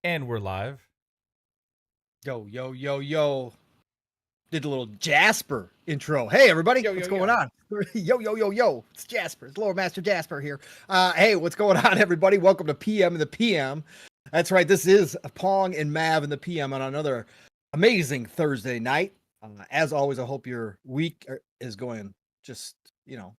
And we're live. Yo, yo, yo, yo. Did a little Jasper intro. Hey, everybody. What's going on? Yo, yo, yo, yo. It's Jasper. It's Lord Master Jasper here. Hey, what's going on, everybody? Welcome to PM in the PM. That's right. This is Pong and Mav in the PM on another amazing Thursday night. As always, I hope your week is going just,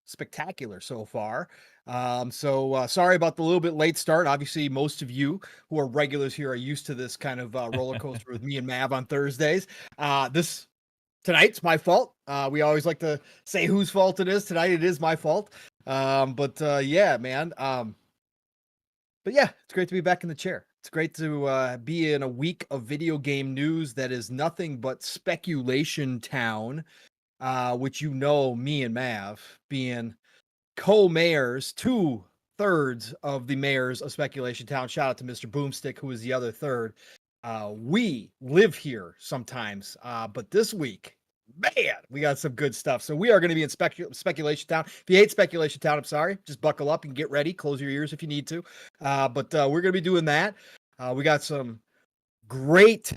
spectacular so far. Sorry about the little bit late start. Obviously, most of you who are regulars here are used to this kind of roller coaster with me and Mav on Thursdays. Tonight's my fault. We always like to say whose fault it is. Tonight it is my fault. Yeah, man. But yeah, it's great to be back in the chair. It's great to be in a week of video game news that is nothing but speculation town, which me and Mav being co-mayors, 2/3 of the mayors of Speculation Town. Shout out to Mr. Boomstick, who is the other third. We live here sometimes, but this week, man, we got some good stuff. So we are going to be in Speculation Town. If you hate Speculation Town, I'm sorry. Just buckle up and get ready. Close your ears if you need to. But we're going to be doing that. We got some great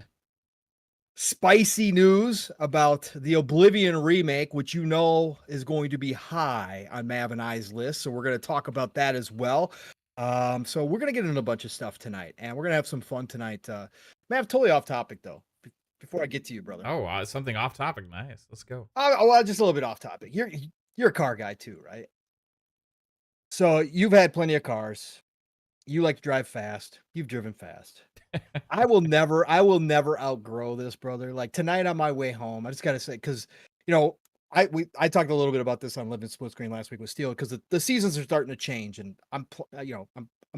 spicy news about the Oblivion Remake, which is going to be high on Mav and I's list. So we're going to talk about that as well. So we're going to get into a bunch of stuff tonight, and we're going to have some fun tonight. Mav, totally off topic, though, before I get to you, brother. Oh, something off topic. Nice. Let's go. Well, just a little bit off topic. You're a car guy too, right? So you've had plenty of cars. You like to drive fast. You've driven fast. I will never outgrow this, brother. Like tonight on my way home, I just got to say, because, I talked a little bit about this on Living Split Screen last week with Steel, because the seasons are starting to change, and I'm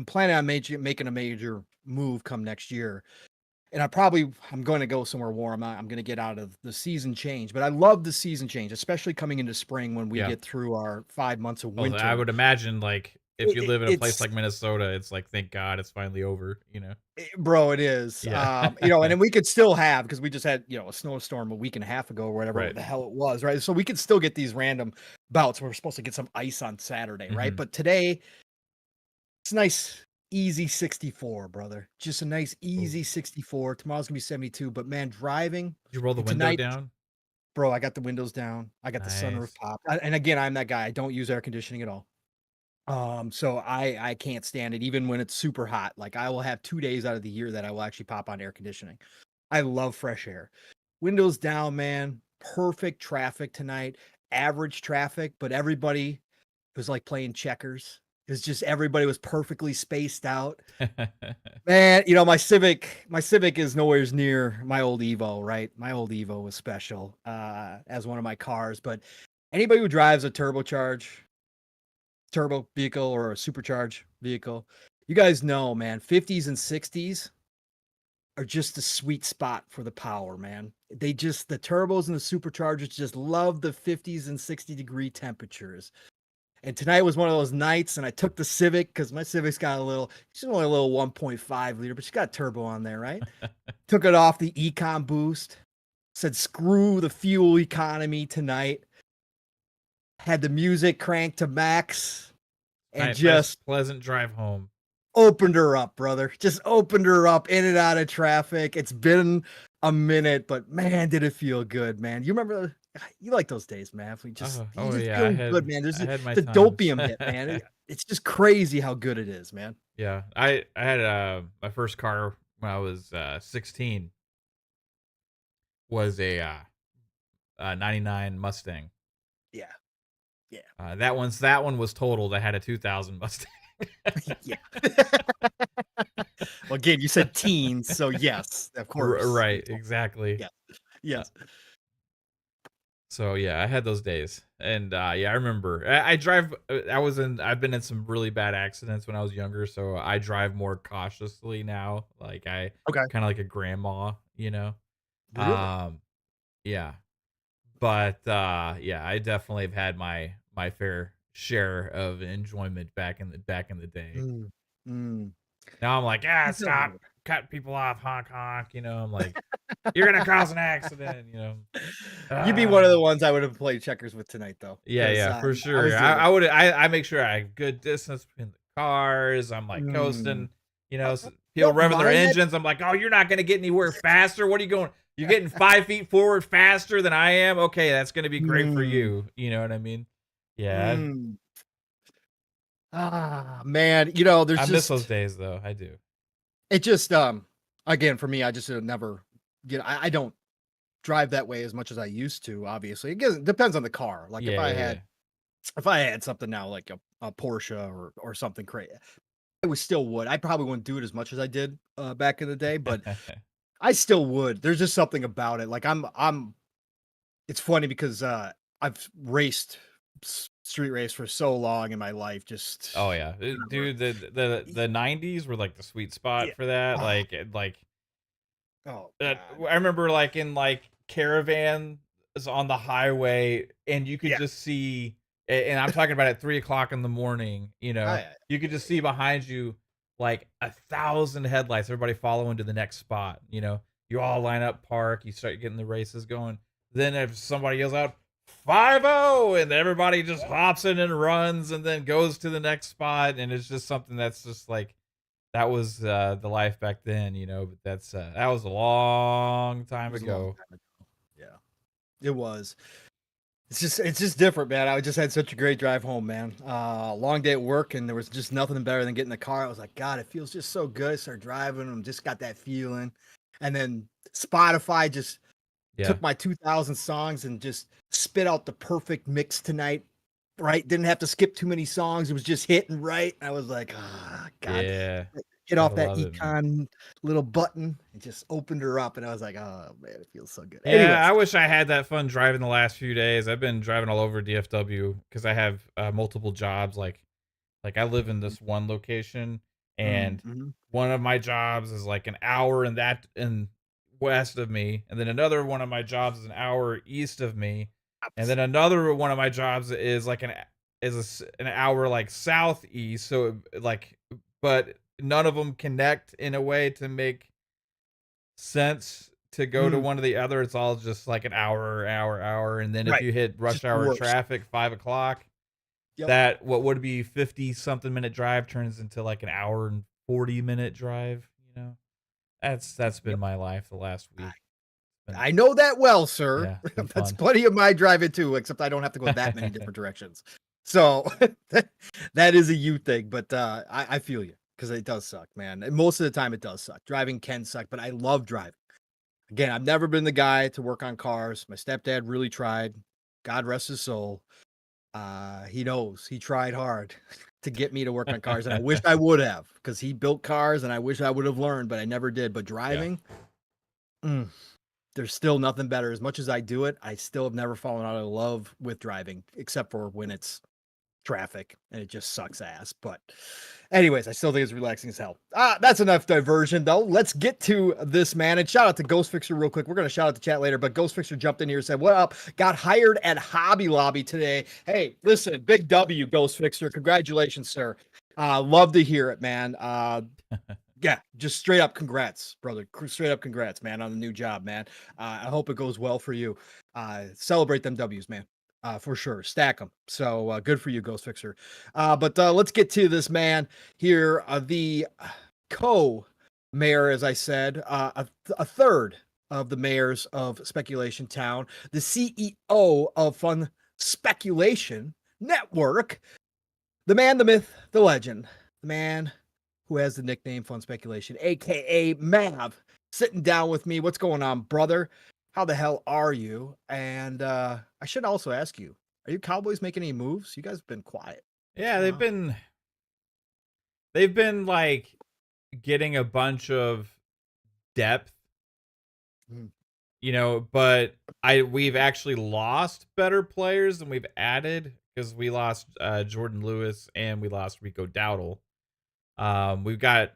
planning on making a major move come next year, and I'm going to go somewhere warm. I'm going to get out of the season change, but I love the season change, especially coming into spring when we get through our 5 months of winter. I would imagine, like, if you live in a place like Minnesota, it's like, thank God it's finally over, Bro, it is. Yeah. And then we could still have, because we just had, a snowstorm a week and a half ago or whatever Right. the hell it was, right? So we could still get these random bouts. We're supposed to get some ice on Saturday, right? But today, it's nice, easy 64, brother. Just a nice, easy 64. Tomorrow's gonna be 72. But man, driving. Did you roll the window down? Bro, I got the windows down. I got the sunroof pop. And again, I'm that guy. I don't use air conditioning at all. So I can't stand it even when it's super hot. Like I will have 2 days out of the year that I will actually pop on air conditioning. I love fresh air. Windows down, man. Perfect traffic tonight. Average traffic, but everybody was like playing checkers. It was just everybody was perfectly spaced out. Man, my Civic is nowhere near my old Evo, right? My old Evo was special as one of my cars, but anybody who drives a turbo vehicle or a supercharged vehicle, you guys know, man, 50s and 60s are just a sweet spot for the power, man. The turbos and the superchargers just love the 50s and 60-degree temperatures. And tonight was one of those nights, and I took the Civic because my Civic's got she's only a little 1.5 liter, but she's got turbo on there, right? Took it off the Econ boost, said screw the fuel economy tonight. Had the music cranked to max, and just pleasant drive home. Opened her up, brother. Just opened her up in and out of traffic. It's been a minute, but man, did it feel good, man. You remember? You like those days, man. We just, feel good, man. There's the dopium hit, man. It's just crazy how good it is, man. Yeah, I had my first car when I was 16 was a 99 Mustang. Yeah. That one was totaled. I had a 2000 Mustang. Yeah. Well, again, you said teens, so yes, of course. Right, exactly. Yeah. Yes. So yeah, I had those days, and I remember I've been in some really bad accidents when I was younger, so I drive more cautiously now. Like kind of like a grandma, Really? Yeah, but I definitely have had my fair share of enjoyment back in the day. Now I'm like, stop, cut people off, honk honk. I'm like, you're gonna cause an accident. You'd be one of the ones I would have played checkers with tonight, though. Yeah, for sure. I would. I make sure I have good distance between the cars. I'm like coasting. people don't revving their mind that. engines. I'm like, oh, you're not gonna get anywhere faster. What are you going? You're getting 5 feet forward faster than I am. Okay, that's gonna be great for Mm, you. You know what I mean? Yeah, mm. Ah, man, there's I miss those just days though. I do. it just again for me, I just never I don't drive that way as much as I used to, obviously. It depends on the car. Like Yeah, yeah, if I had something now like a Porsche or something crazy, I would still would. I probably wouldn't do it as much as I did back in the day, but yeah. I still would. There's just something about it. Like I'm it's funny because I've raced street race for so long in my life, just Oh yeah, whatever. dude. The '90s were like the sweet spot Yeah. for that. Oh, Like oh God. I remember like in like caravans on the highway, and you could Yeah. just see, and I'm talking about at 3 o'clock in the morning. I, You could just see behind you like 1,000 headlights, everybody following to the next spot. You all line up, park, you start getting the races going. Then if somebody yells out 5-0, and everybody just hops in and runs, and then goes to the next spot, and it's just something that's just like that was, the life back then, but that was a long it time was a long ago. time ago. Yeah, it was. It's just different, man. I just had such a great drive home, man. Long day at work, and there was just nothing better than getting in the car. I was like, God, it feels just so good. Start driving, and just got that feeling. And then Spotify just Yeah. took my 2000 songs and just spit out the perfect mix tonight. Right? Didn't have to skip too many songs. It was just hitting right. I was like, ah, God, Yeah. get off Gotta that love it, man. econ little button and just opened her up. And I was like, oh man, it feels so good. Yeah, Anyways. I wish I had that fun driving the last few days. I've been driving all over DFW because I have, multiple jobs, like, I live in this one location, and Mhm. one of my jobs is, like, an hour in west of me, and then another one of my jobs is an hour east of me, and then another one of my jobs is, like, an hour, like, southeast, so, like but none of them connect in a way to make sense to go to Mm, one or the other. It's all just, like, an hour, and then if right. you hit Just rush the hour worst. traffic, 5 o'clock, Yep. that what would be 50 something minute drive turns into like an hour and 40-minute drive. That's been Yep. my life the last I week. Been I know that well, sir. Yeah, it's been That's fun. plenty of my driving too, except I don't have to go that many different directions. So that is a you thing, but I feel you because it does suck, man. And most of the time it does suck. Driving can suck, but I love driving. Again, I've never been the guy to work on cars. My stepdad really tried. God rest his soul. He knows he tried hard to get me to work on cars, and I wish I would have because he built cars, and I wish I would have learned, but I never did. But Yeah. driving, mm, there's still nothing better. As much as I do it, I still have never fallen out of love with driving, except for when it's traffic and it just sucks ass. But anyways, I still think it's relaxing as hell. That's enough diversion though. Let's get to this, man. And shout out to Ghost Fixer real quick. We're gonna shout out the chat later, but Ghost Fixer jumped in here and said, "What up? Got hired at Hobby Lobby today." Hey, listen, big W, Ghost Fixer. Congratulations, sir. Love to hear it, man. Yeah, just straight up congrats, brother. Straight up congrats, man, on the new job, man. I hope it goes well for you. Celebrate them W's, man. For sure. Stack them. So good for you, Ghost Fixer. But let's get to this man here. The co-mayor, as I said, a third of the mayors of Speculation Town, the CEO of Fun Speculation Network, the man, the myth, the legend, the man who has the nickname Fun Speculation, aka Mav, sitting down with me. What's going on, brother? How the hell are you? And I should also ask you, are you Cowboys making any moves? You guys have been quiet. What's Yeah, going they've on? been they've been like getting a bunch of depth, Mm. but we've actually lost better players than we've added because we lost Jordan Lewis and we lost Rico Dowdle. We got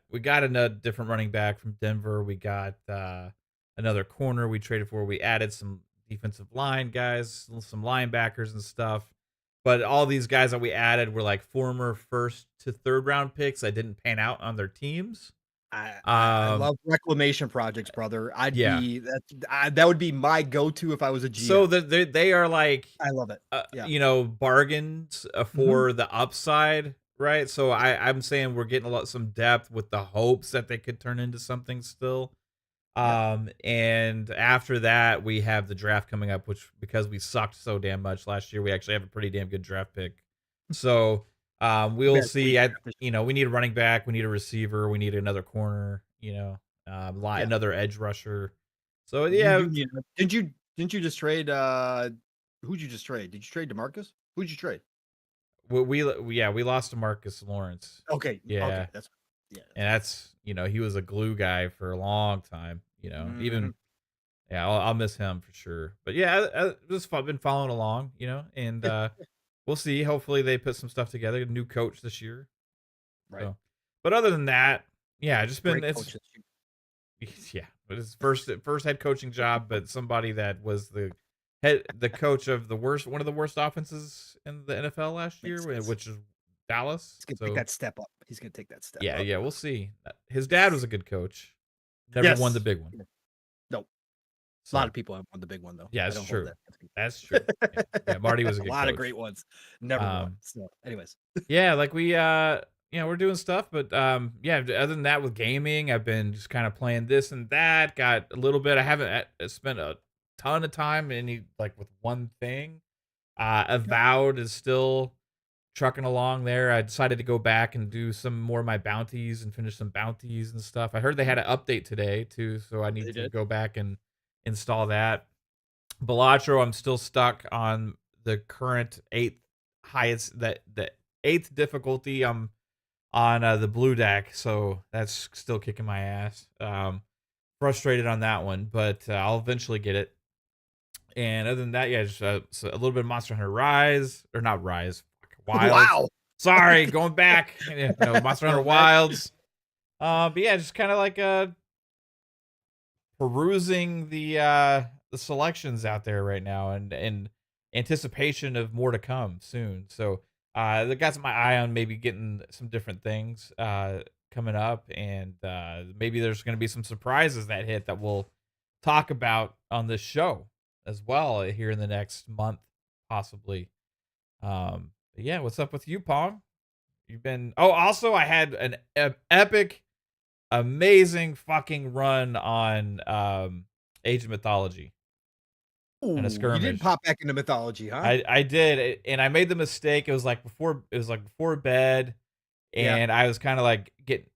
another different running back from Denver. We got another corner we traded for. We added some defensive line guys, some linebackers and stuff. But all these guys that we added were like former first to third round picks that didn't pan out on their teams. I Um, love reclamation projects, brother. yeah. That would be my go-to if I was a So GM. they are like I love it. Yeah. bargains Hmm. for the upside, right? So I'm saying we're getting some depth with the hopes that they could turn into something still. Yep. And after that, we have the draft coming up, which because we sucked so damn much last year, we actually have a pretty damn good draft pick. So We we'll had a sweet see. draft this year. We need a running back, we need a receiver, we need another corner, Yeah. another edge rusher. So You yeah, do need. Didn't you just trade? Who'd you just trade? Did you trade DeMarcus? Who'd you trade? we lost to Marcus Lawrence. Okay. Okay. Yeah, That's yeah. and that's he was a glue guy for a long time. Mhm. Even yeah, I'll miss him for sure. But yeah, just been following along, and we'll see. Hopefully, they put some stuff together. New coach this year. Right. So, but other than that, yeah, just been Great it's coaches. yeah, but it's first head coaching job, but somebody that was the coach of one of the worst offenses in the NFL last year, Makes sense. which is Dallas. He's gonna take So that step up. He's gonna take that step yeah, up. yeah, we'll see. His dad was a good coach. Never won the Yes. big one. Yeah. Nope. A lot So of people have won the big one though. yeah, I that's don't hold true. that against people. That's true. Yeah, yeah. Marty was a A good lot of coach. great ones. Never won. So, anyways. Yeah, like we're doing stuff, but yeah, other than that with gaming, I've been just kind of playing this and that. Got a little bit. I haven't spent a ton of time with one thing. Okay. Avowed is still trucking along there. I decided to go back and do some more of my bounties and finish some bounties and stuff. I heard they had an update today too, so I They need to did. go back and install that. Balatro, I'm still stuck on the current the eighth difficulty. I'm on the blue deck, so that's still kicking my ass. Frustrated on that one, but I'll eventually get it. And other than that, yeah, just so a little bit of Monster Hunter Rise or not Rise, Wilds. Wow. Sorry, going back. Monster Hunter Go back. Wilds. But yeah, just kind of like perusing the selections out there right now and anticipation of more to come soon. So I got my eye on maybe getting some different things coming up, and maybe there's going to be some surprises that hit that we'll talk about on this show as well here in the next month, possibly. But yeah, what's up with you, Pong? You've been. Oh, also, I had an epic amazing fucking run on Age of Mythology and a Ooh, you did skirmish. pop back into mythology, huh? I did, and I made the mistake. It was like before bed, Yeah. and I was kind of like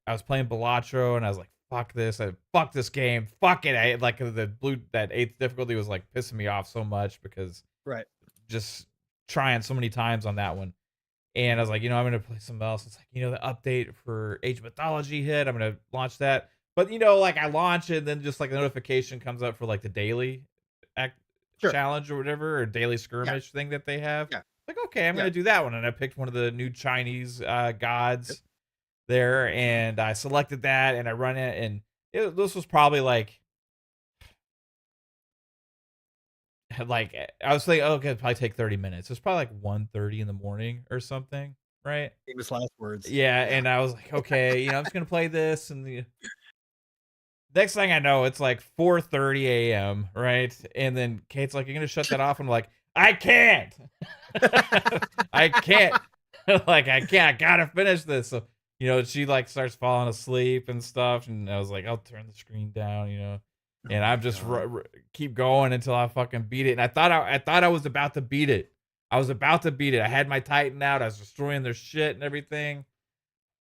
I was playing Balatro, and I was like, fuck this, fuck this game, fuck it. That eighth difficulty was like pissing me off so much because Right. just trying so many times on that one. And I was like, I'm gonna play something else. It's like, the update for Age of Mythology hit. I'm gonna launch that. But like I launch it, and then just like a notification comes up for like the daily act Sure. challenge or whatever, or daily Yeah. skirmish thing that they have. Yeah. Like, okay, I'm Yeah. gonna do that one. And I picked one of the new Chinese Yep. gods there, and I selected that and I run it, and this was probably like I was thinking, oh, okay, it'd probably take 30 minutes. It's probably like 1:30 in the morning or something, right? Famous last words. Yeah, Yeah. and I was like, okay, I'm just gonna play this, and the next thing I know, it's like 4:30 a.m., right? And then Kate's like, "You're gonna shut that off?" And I'm like, "I can't, I can't, like I can't. I gotta finish this." So she like starts falling asleep and stuff, and I was like, "I'll turn the screen down," Oh and my I'm just god. keep going until I fucking beat it. And I thought I was about to beat it. I was about to beat it. I had my Titan out. I was destroying their shit and everything,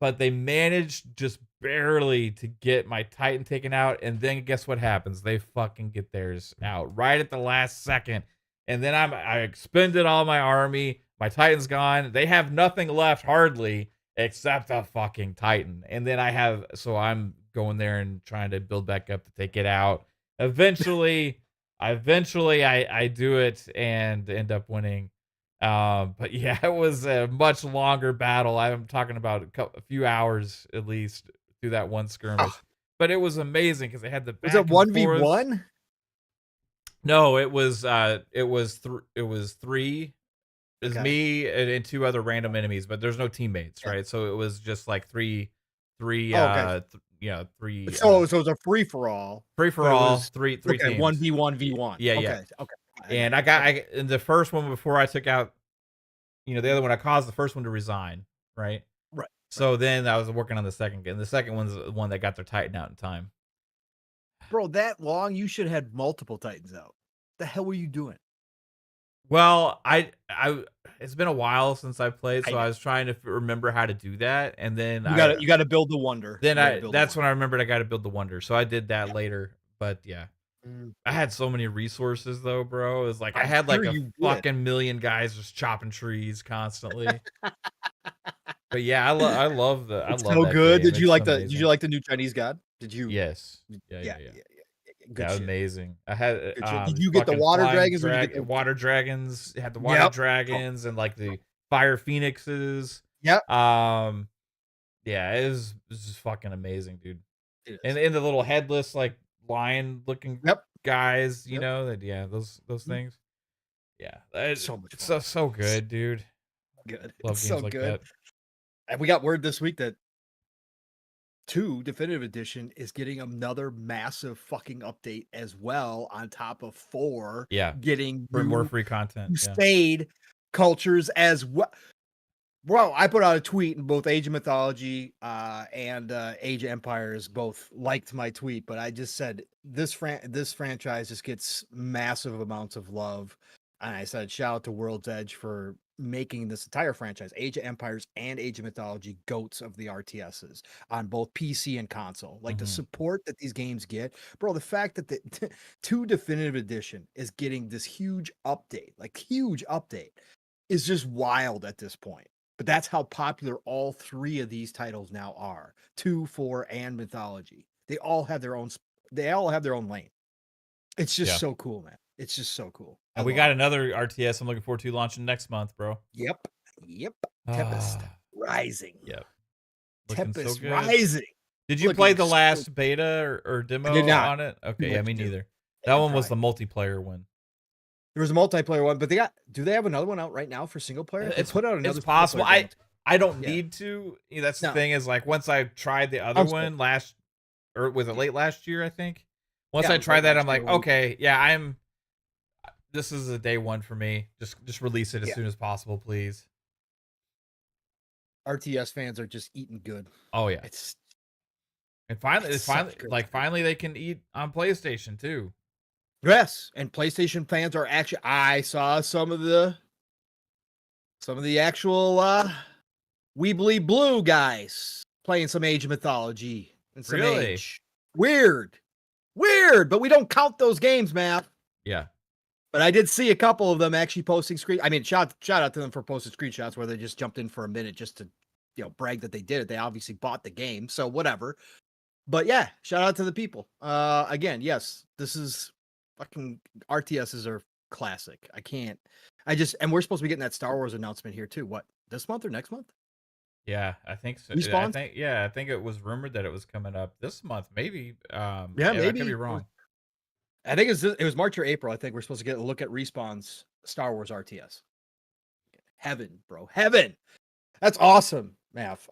but they managed just barely to get my Titan taken out. And then guess what happens? They fucking get theirs out right at the last second. And then I expended all my army. My Titan's gone. They have nothing left hardly except a fucking Titan. And then I'm going there and trying to build back up to take it out. Eventually I do it and end up winning. But yeah, it was a much longer battle. I'm talking about a few hours at least through that one skirmish. Ah, But it was amazing because they had the was it back and forth. 1v1? No, it was three. It was Okay. me and two other random enemies, but there's no teammates, Yeah. right? So it was just like three Oh, okay. three So it was a free for all, free for but it all, was three okay, teams. 1v1v1. Yeah, yeah. Okay. Okay. I And got you. Okay. in the first one before I took out, the other one, I caused the first one to resign, right? So then I was working on the second game. The second one's the one that got their Titan out in time. Bro, that long, you should have had multiple Titans out. The hell were you doing? Well, it's been a while since I played, I so know. I was trying to remember how to do that, and then You gotta build the wonder. that's when I remembered I got to build the wonder. So I did that later. But yeah, I had so many resources though, bro. It was like I I'm had sure like a you did. fucking million guys just chopping trees constantly. But yeah, I love It's love so that good. game. Did you It's like did you amazing. like the new Chinese god? Did you? Yes. Yeah. Good Yeah, shit. amazing. I had Good shit. Did you get the fucking water flying dragons or did you get the water dragons. Had the water Yep. dragons and like the fire phoenixes. Yep. Yeah, it was just fucking amazing, dude. It is. And the little headless like lion looking Yep. guys, you Yep. know, that those Mhm. things. Yeah. So much It's fun. so good, dude. Good. Love It's games so like good. that. And we got word this week that 2 Definitive Edition is getting another massive fucking update as well on top of 4 Yeah. getting For more new free content. Yeah. Crusade cultures as well. Bro, I put out a tweet and both Age of Mythology and Age of Empires both liked my tweet, but I just said this franchise just gets massive amounts of love. And I said shout out to World's Edge for making this entire franchise, Age of Empires and Age of Mythology, goats of the RTSs on both PC and console. Like the support that these games get, bro. The fact that the 2 Definitive Edition is getting this huge update, is just wild at this point. But that's how popular all 3 of these titles now are. 2, 4, and Mythology. They all have their own lane. It's just so cool, man. It's just so cool. And we got another RTS I'm looking forward to launching next month, bro. Yep. Tempest Rising. Yep. Looking so Tempest good. Rising. Did you play the last beta or demo on it? Okay, yeah, me neither. That one was the multiplayer one. There was a multiplayer one, but do they have another one out right now for single player? It's possible. I don't need to. That's the thing is like once I tried the other one was it late last year, I think? Once I tried that, I'm like, okay, yeah, this is a day one for me. Just release it as soon as possible, please. RTS fans are just eating good. Oh yeah. Finally they can eat on PlayStation too. Yes, and PlayStation fans are actually. I saw some of the actual We Bleed Blue guys playing some Age of Mythology and some Age. Weird, but we don't count those games, man. Yeah. But I did see a couple of them actually posting shout out to them for posting screenshots where they just jumped in for a minute just to, brag that they did it. They obviously bought the game, so whatever. But yeah, shout out to the people. Again, yes, this is fucking RTSs are classic. And we're supposed to be getting that Star Wars announcement here too. What, this month or next month? Yeah, I think so. Respawn? I think it was rumored that it was coming up this month, maybe. Maybe. I could be wrong. I think it was March or April. I think we're supposed to get a look at Respawn's Star Wars RTS. Heaven, bro. Heaven. That's awesome, Mav.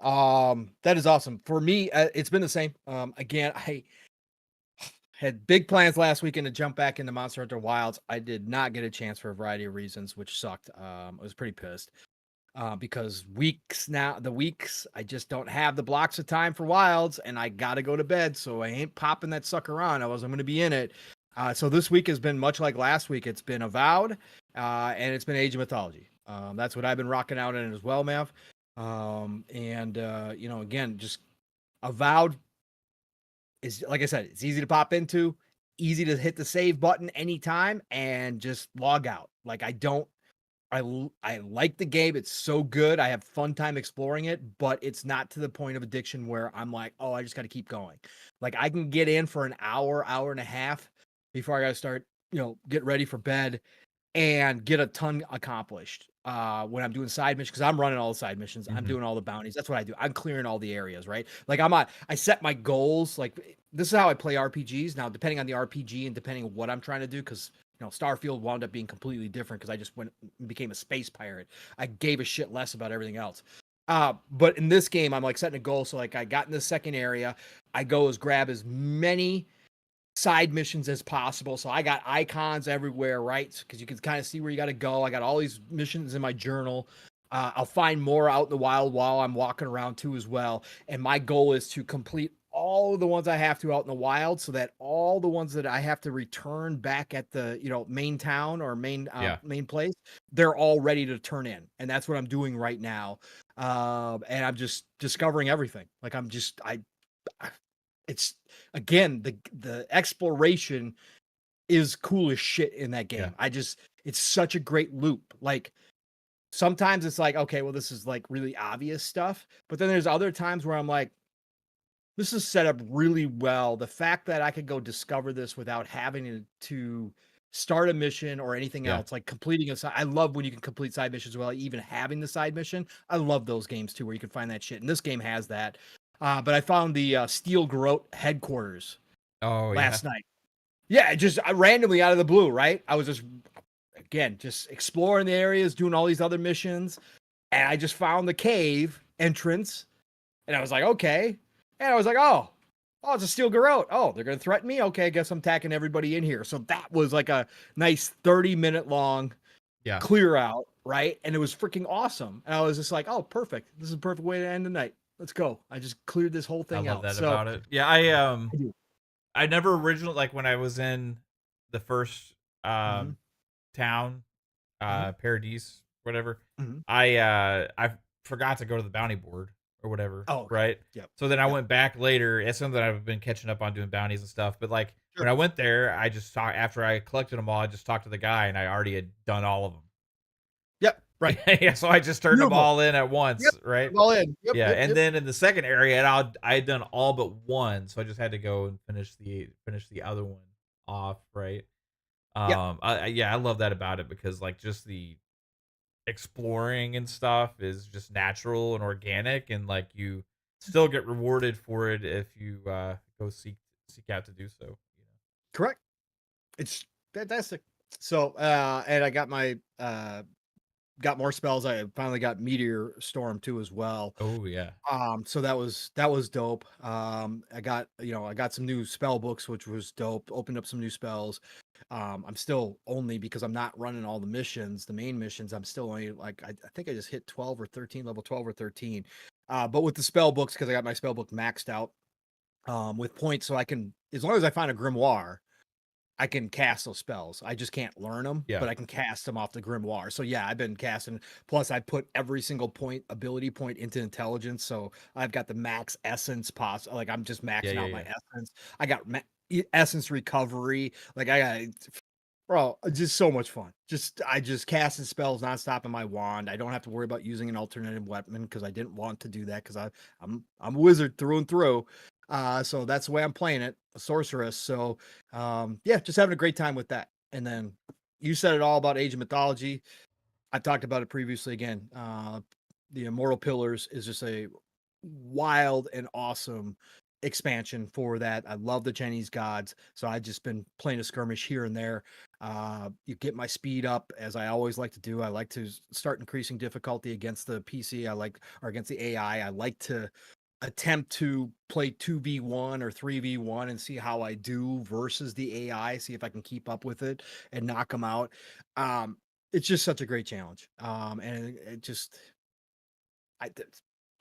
That is awesome. For me, it's been the same. Again, I had big plans last weekend to jump back into Monster Hunter Wilds. I did not get a chance for a variety of reasons, which sucked. I was pretty pissed. Because the weeks, I just don't have the blocks of time for Wilds, and I got to go to bed, so I ain't popping that sucker on. I'm going to be in it. So this week has been much like last week. It's been Avowed, and it's been Age of Mythology. That's what I've been rocking out in it as well, Mav. Again, just Avowed is, like I said, it's easy to pop into, easy to hit the save button anytime, and just log out. Like I like the game. It's so good. I have fun time exploring it, but it's not to the point of addiction where I'm like, oh, I just got to keep going. Like I can get in for an hour and a half before I got to start, get ready for bed and get a ton accomplished. When I'm doing side missions, because I'm running all the side missions, I'm doing all the bounties. That's what I do. I'm clearing all the areas, right? Like I set my goals. Like this is how I play RPGs. Now, depending on the RPG and depending on what I'm trying to do, because Starfield wound up being completely different because I just went and became a space pirate. I gave a shit less about everything else. But in this game, I'm like setting a goal. So like I got in the second area, I grab as many side missions as possible. So I got icons everywhere, right? Because you can kind of see where you got to go. I got all these missions in my journal. I'll find more out in the wild while I'm walking around too as well. And my goal is to complete all of the ones I have to out in the wild so that all the ones that I have to return back at the, main town or Yeah. main place, they're all ready to turn in. And that's what I'm doing right now. And I'm just discovering everything. Like it's again, the exploration is cool as shit in that Yeah. game. It's such a great loop. Like, sometimes it's like, okay, well, this is like really obvious stuff. But then there's other times where I'm like, this is set up really well. The fact that I could go discover this without having to start a mission or anything Yeah. else, like completing a side. I love when you can complete side missions without even having the side mission. I love those games too, where you can find that shit. And this game has that. But I found the Steel Garrote headquarters Oh, yeah. last night. Yeah, just randomly out of the blue, right? I was just, again, just exploring the areas, doing all these other missions. And I just found the cave entrance. And I was like, okay. And I was like, oh, it's a Steel Garrote. Oh, they're going to threaten me? Okay, I guess I'm tacking everybody in here. So that was like a nice 30-minute long Yeah. clear out, right? And it was freaking awesome. And I was just like, oh, perfect. This is a perfect way to end the night. Let's go. I just cleared this whole I thing love out. that So about it. Yeah, I do. I never originally like when I was in the first Mhm, town, mhm, Paradise, whatever. mhm. I forgot to go to the bounty board or whatever, Oh, okay. right? Yep. So then I Yep. went back later. It's something that I've been catching up on doing bounties and stuff. But like when Sure. I went there, I just saw after I collected them all, I just talked to the guy and I already had done all of them. Yep. Right. Yeah, so I just turned them Beautiful. all in at Yep. once, right? I'm all in. Yep. Yeah, Yep. and Yep. then in the second area, I had done all but one, so I just had to go and finish the other one off, right? Yep. Yeah, I love that about it because like just the exploring and stuff is just natural and organic, and like you still get rewarded for it if you go seek out to do so. Correct. It's fantastic. So, and I got my got more spells. I finally got Meteor Storm too as well. Oh yeah, So that was dope. I got some new spell books, which was dope. Opened up some new spells. I'm still only because I'm not running all the missions, the main missions. I'm still only like I think I just hit 12 or 13, level 12 or 13. But with the spell books, because I got my spell book maxed out, with points, so I can, as long as I find a grimoire, I can cast those spells. I just can't learn them, yeah, but I can cast them off the grimoire. So yeah, I've been casting. Plus, I put every single ability point into intelligence. So I've got the max essence like I'm just yeah, maxing yeah, out my yeah, essence. I got essence recovery. Like I got, bro, just so much fun. I just casted spells nonstop in my wand. I don't have to worry about using an alternative weapon because I didn't want to do that because I'm a wizard through and through. So that's the way I'm playing it, a sorceress. So yeah, just having a great time with that. And then you said it all about Age of Mythology. I talked about it previously again. The Immortal Pillars is just a wild and awesome expansion for that. I love the Chinese gods, so I just been playing a skirmish here and there. You get my speed up as I always like to do. I like to start increasing difficulty against the PC. Or against the AI. I like to attempt to play 2v1 or 3v1 and see how I do versus the AI, see if I can keep up with it and knock them out. It's just such a great challenge. And it just I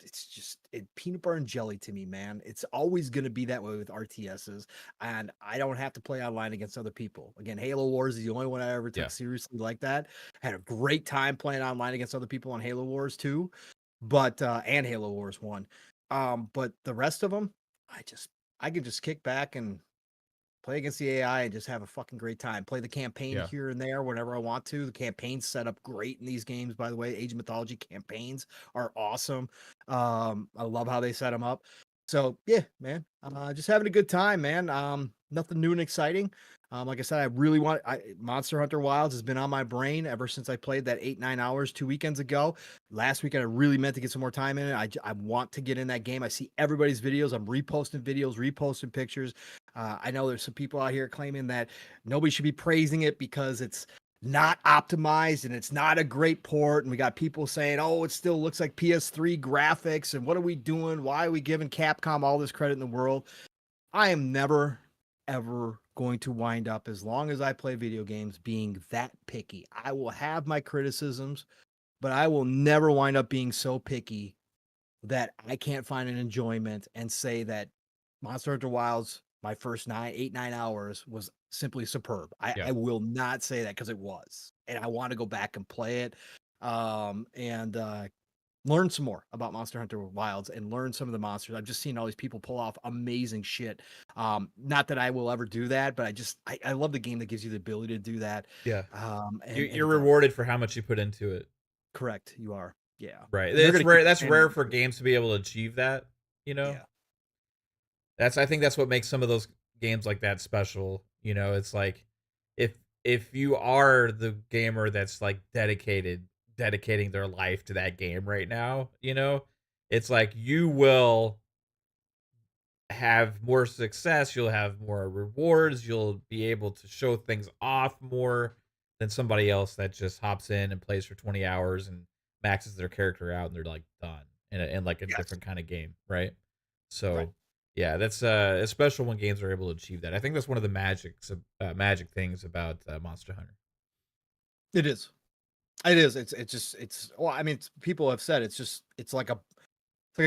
it's just peanut butter and jelly to me, man. It's always going to be that way with RTSs, and I don't have to play online against other people. Again, Halo Wars is the only one I ever took yeah, seriously like that. Had a great time playing online against other people on Halo Wars 2, but and Halo Wars 1. But the rest of them, I can just kick back and play against the AI and just have a fucking great time. Play the campaign yeah, here and there whenever I want to. The campaign's set up great in these games, by the way. Age of Mythology campaigns are awesome. I love how they set them up. So yeah, man, just having a good time, man. Nothing new and exciting. Like I said, I really want Monster Hunter Wilds has been on my brain ever since I played that 8-9 hours 2 weekends ago. Last weekend, I really meant to get some more time in it. I want to get in that game. I see everybody's videos. I'm reposting videos, reposting pictures. I know there's some people out here claiming that nobody should be praising it because it's not optimized and it's not a great port. And we got people saying, oh, it still looks like PS3 graphics. And what are we doing? Why are we giving Capcom all this credit in the world? I am never, ever going to wind up, as long as I play video games, being that picky. I will have my criticisms, but I will never wind up being so picky that I can't find an enjoyment and say that Monster Hunter Wilds, my first 9 hours was simply superb. Yeah. I will not say that because it was, and I want to go back and play it, and learn some more about Monster Hunter Wilds and learn some of the monsters. I've just seen all these people pull off amazing shit. Not that I will ever do that, but I love the game that gives you the ability to do that. Yeah. And You're rewarded for how much you put into it. correct, you are. Yeah, Right. and they're It's gonna keep rare. That's expanding rare on for it. games to be able to achieve that, you know? Yeah, I think that's what makes some of those games like that special. It's like if if you are the gamer that's like dedicating their life to that game right now, it's like you will have more success, you'll have more rewards, you'll be able to show things off more than somebody else that just hops in and plays for 20 hours and maxes their character out and they're like done in like a yes, different kind of game, right? right. So, yeah, that's it's special when games are able to achieve that. I think that's one of the magic things about Monster Hunter. It is. It is. It's just well, I mean, people have said it's like a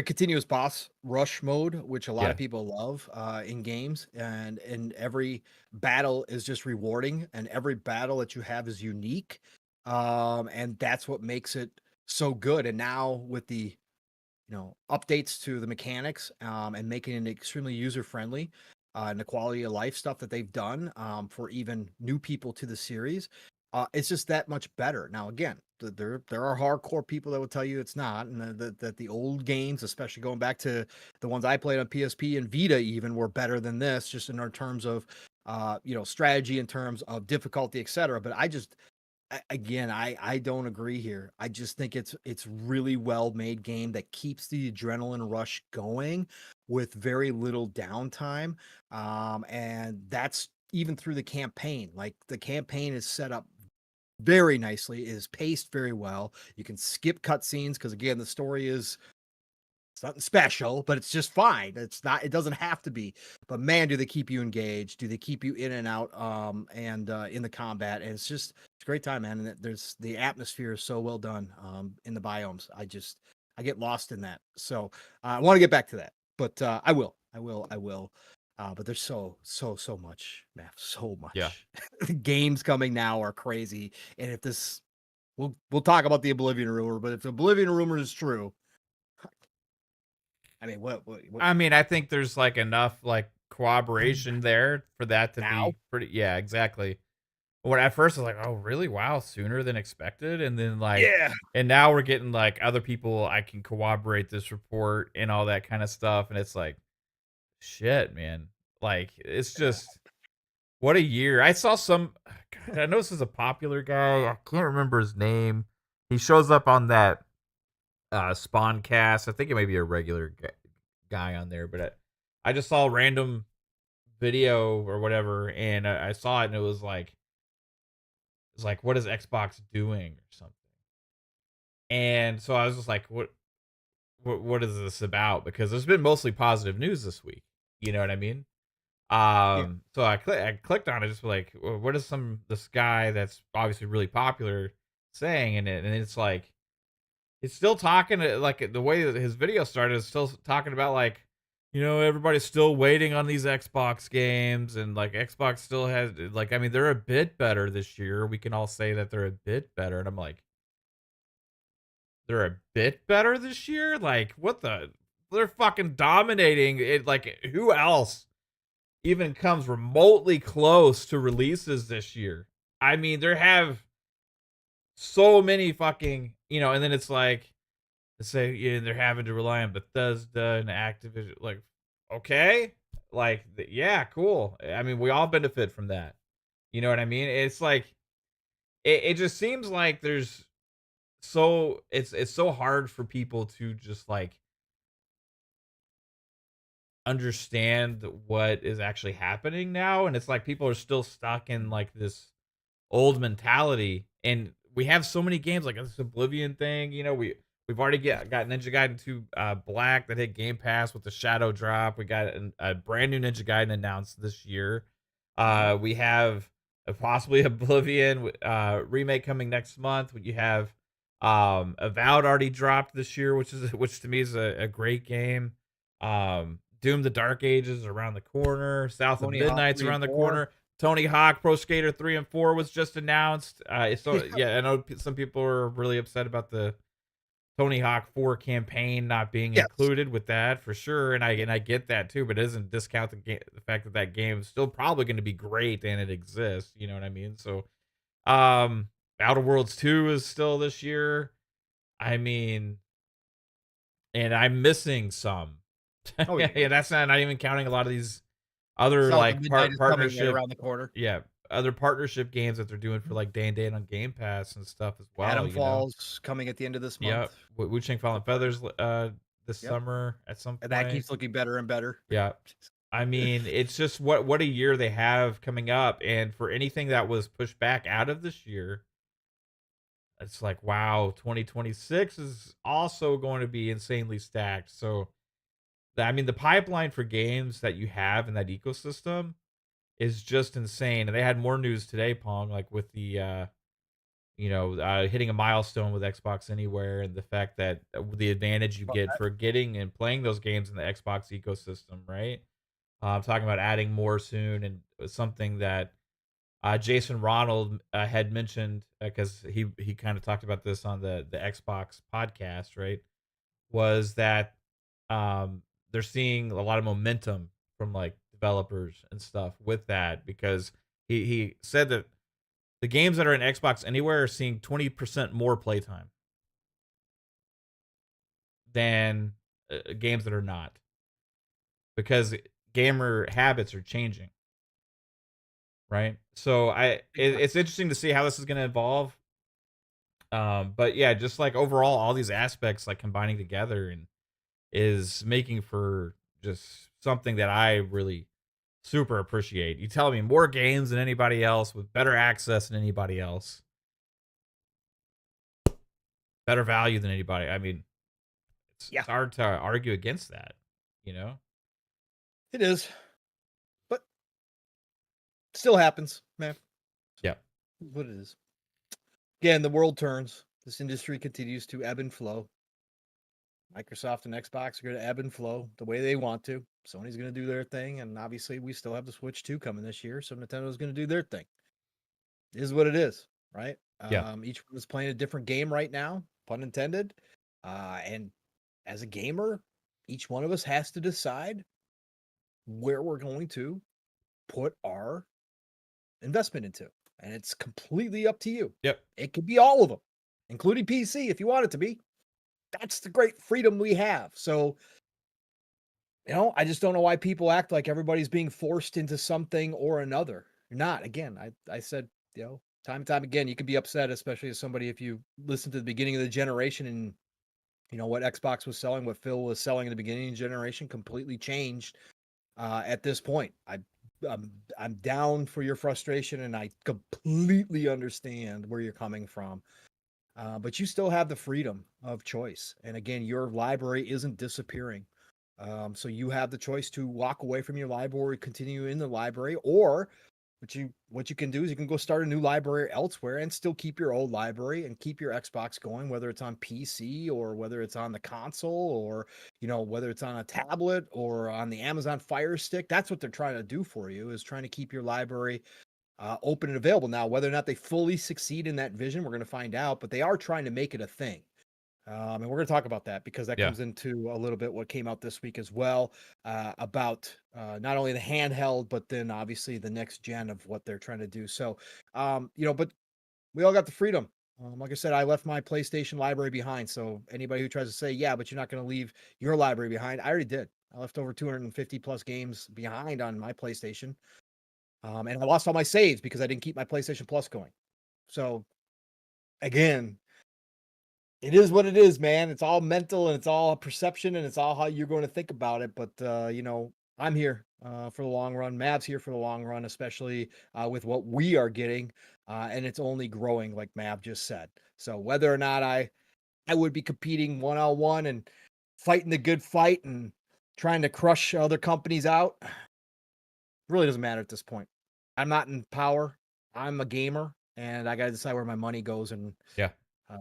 continuous boss rush mode, which a lot Yeah. of people love in games, and every battle is just rewarding, and every battle that you have is unique, and that's what makes it so good. And now with the updates to the mechanics, and making it extremely user friendly, and the quality of life stuff that they've done, for even new people to the series, it's just that much better. Now, again, there are hardcore people that will tell you it's not, and that the old games, especially going back to the ones I played on PSP and Vita, even were better than this, just in our terms of strategy, in terms of difficulty, etc. But again, I don't agree here. I just think it's really well made game that keeps the adrenaline rush going with very little downtime. And that's even through the campaign. Like, the campaign is set up very nicely, it is paced very well. You can skip cutscenes because, again, the story is it's nothing special, but it's just fine. It doesn't have to be. But man, do they keep you engaged? Do they keep you in and out, and in the combat? And it's a great time, man. And there's the atmosphere is so well done, in the biomes. I get lost in that. So I want to get back to that. But I will. But there's so much, man, so Yeah. much. Games coming now are crazy. And if this we'll talk about the Oblivion rumor, but if the Oblivion rumor is true, I mean, what I mean, I think there's like enough like cooperation there for that to now? be pretty. Yeah, exactly. When at first I was like, "Oh, really? Wow, sooner than expected." And then Yeah. and now we're getting like other people I can corroborate this report and all that kind of stuff. And it's like, shit, man. Like, it's just what a year. I saw some. God, I know this is a popular guy. I can't remember his name. He shows up on that Spawn cast. I think it may be a regular guy on there, but I just saw a random video or whatever, and I saw it, and it's like, what is Xbox doing or something? And so I was just like, what is this about? Because there's been mostly positive news this week. You know what I mean? Yeah. So I clicked on it, just like, what is this guy that's obviously really popular saying in it? And it's like, it's still talking like the way that his video started is still talking about like, everybody's still waiting on these Xbox games and like Xbox still has like, I mean, they're a bit better this year. We can all say that they're a bit better. And I'm like, they're a bit better this year? Like, what they're fucking dominating it. Like, who else even comes remotely close to releases this year? I mean, there have so many fucking, and then it's like, say, yeah, they're having to rely on Bethesda and Activision. Like, okay, like, yeah, cool. I mean, we all benefit from that. You know what I mean? It's like it just seems like it's so hard for people to just like understand what is actually happening now, and it's like people are still stuck in like this old mentality, and we have so many games like this Oblivion thing. We've already got Ninja Gaiden 2 Black that hit Game Pass with the Shadow Drop. We got a brand new Ninja Gaiden announced this year. Mhm. We have possibly Oblivion remake coming next month. You have Avowed already dropped this year, which to me is a great game. Doom: The Dark Ages around the corner. South of Tony Hawk Midnight's 3 and around the 4. corner. Tony Hawk Pro Skater 3 and 4 was just announced. So Yeah. yeah, I know some people are really upset about the Tony Hawk 4 campaign not being Yes. included with that for sure, and I get that too, but it doesn't discount the fact that that game is still probably going to be great and it exists. You know what I mean? So, um, Outer Worlds 2 is still this year. I mean, and I'm missing some. Oh, yeah. Yeah, that's not even counting a lot of these other South of like Midnight is coming right partnership, around the corner. yeah, other partnership games that they're doing for like day and date on Game Pass and stuff as well. Adam You know, Falls coming at the end of this yep, month. Wu Chang The Fallen partner. Feathers this Yep. summer at some And that point. keeps looking better and better. Yeah. I mean, it's just what a year they have coming up, and for anything that was pushed back out of this year, it's like, wow, 2026 is also going to be insanely stacked. So, I mean, the pipeline for games that you have in that ecosystem is just insane. And they had more news today, Pong, like with the hitting a milestone with Xbox Anywhere and the fact that the advantage you But get for getting and playing those games in the Xbox ecosystem, right? Talking about adding more soon, and something that Jason Ronald had mentioned because he kind of talked about this on the Xbox podcast, right? Was that they're seeing a lot of momentum from like developers and stuff with that because he said that the games that are in Xbox Anywhere are seeing 20% more playtime than games that are not because gamer habits are changing, right? So it's interesting to see how this is going to evolve. But yeah, just like overall, all these aspects like combining together and is making for just something that I really super appreciate. You tell me more games than anybody else with better access than anybody else, better value than anybody. I mean, yeah, it's hard to argue against that, you know? it is. But still happens, man. Yeah. What it is. Again, the world turns. This industry continues to ebb and flow. Microsoft and Xbox are going to ebb and flow the way they want to. Sony's going to do their thing, and obviously, we still have the Switch 2 coming this year, so Nintendo's going to do their thing. It is what it is, right? Yeah. Each one is playing a different game right now, pun intended. And as a gamer, each one of us has to decide where we're going to put our investment into, and it's completely up to you. Yep. It could be all of them, including PC if you want it to be. That's the great freedom we have. So, I just don't know why people act like everybody's being forced into something or another. You're not. Again, I said, time and time again, you could be upset, especially as somebody if you listen to the beginning of the generation and what Xbox was selling, what Phil was selling in the beginning of the generation completely changed at this point. I'm down for your frustration, and I completely understand where you're coming from. But you still have the freedom of choice. And again, your library isn't disappearing. So you have the choice to walk away from your library, continue in the library, or what you can do is you can go start a new library elsewhere and still keep your old library and keep your Xbox going, whether it's on PC or whether it's on the console or whether it's on a tablet or on the Amazon Fire Stick. That's what they're trying to do for you, is trying to keep your library open and available. Now, whether or not they fully succeed in that vision, we're going to find out, but they are trying to make it a thing. And we're going to talk about that because that Yeah. comes into a little bit what came out this week as well, about not only the handheld, but then obviously the next gen of what they're trying to do. So, but we all got the freedom. Like I said, I left my PlayStation library behind. So anybody who tries to say, yeah, but you're not going to leave your library behind, I already did. I left over 250 plus games behind on my PlayStation. And I lost all my saves because I didn't keep my PlayStation Plus going. So again, it is what it is, man. It's all mental and it's all perception and it's all how you're going to think about it. But I'm here for the long run. Mav's here for the long run, especially with what we are getting, and it's only growing, like Mav just said. So whether or not I would be competing 1-on-1 and fighting the good fight and trying to crush other companies out, really doesn't matter at this point. I'm not in power. I'm a gamer, and I got to decide where my money goes. And Yeah.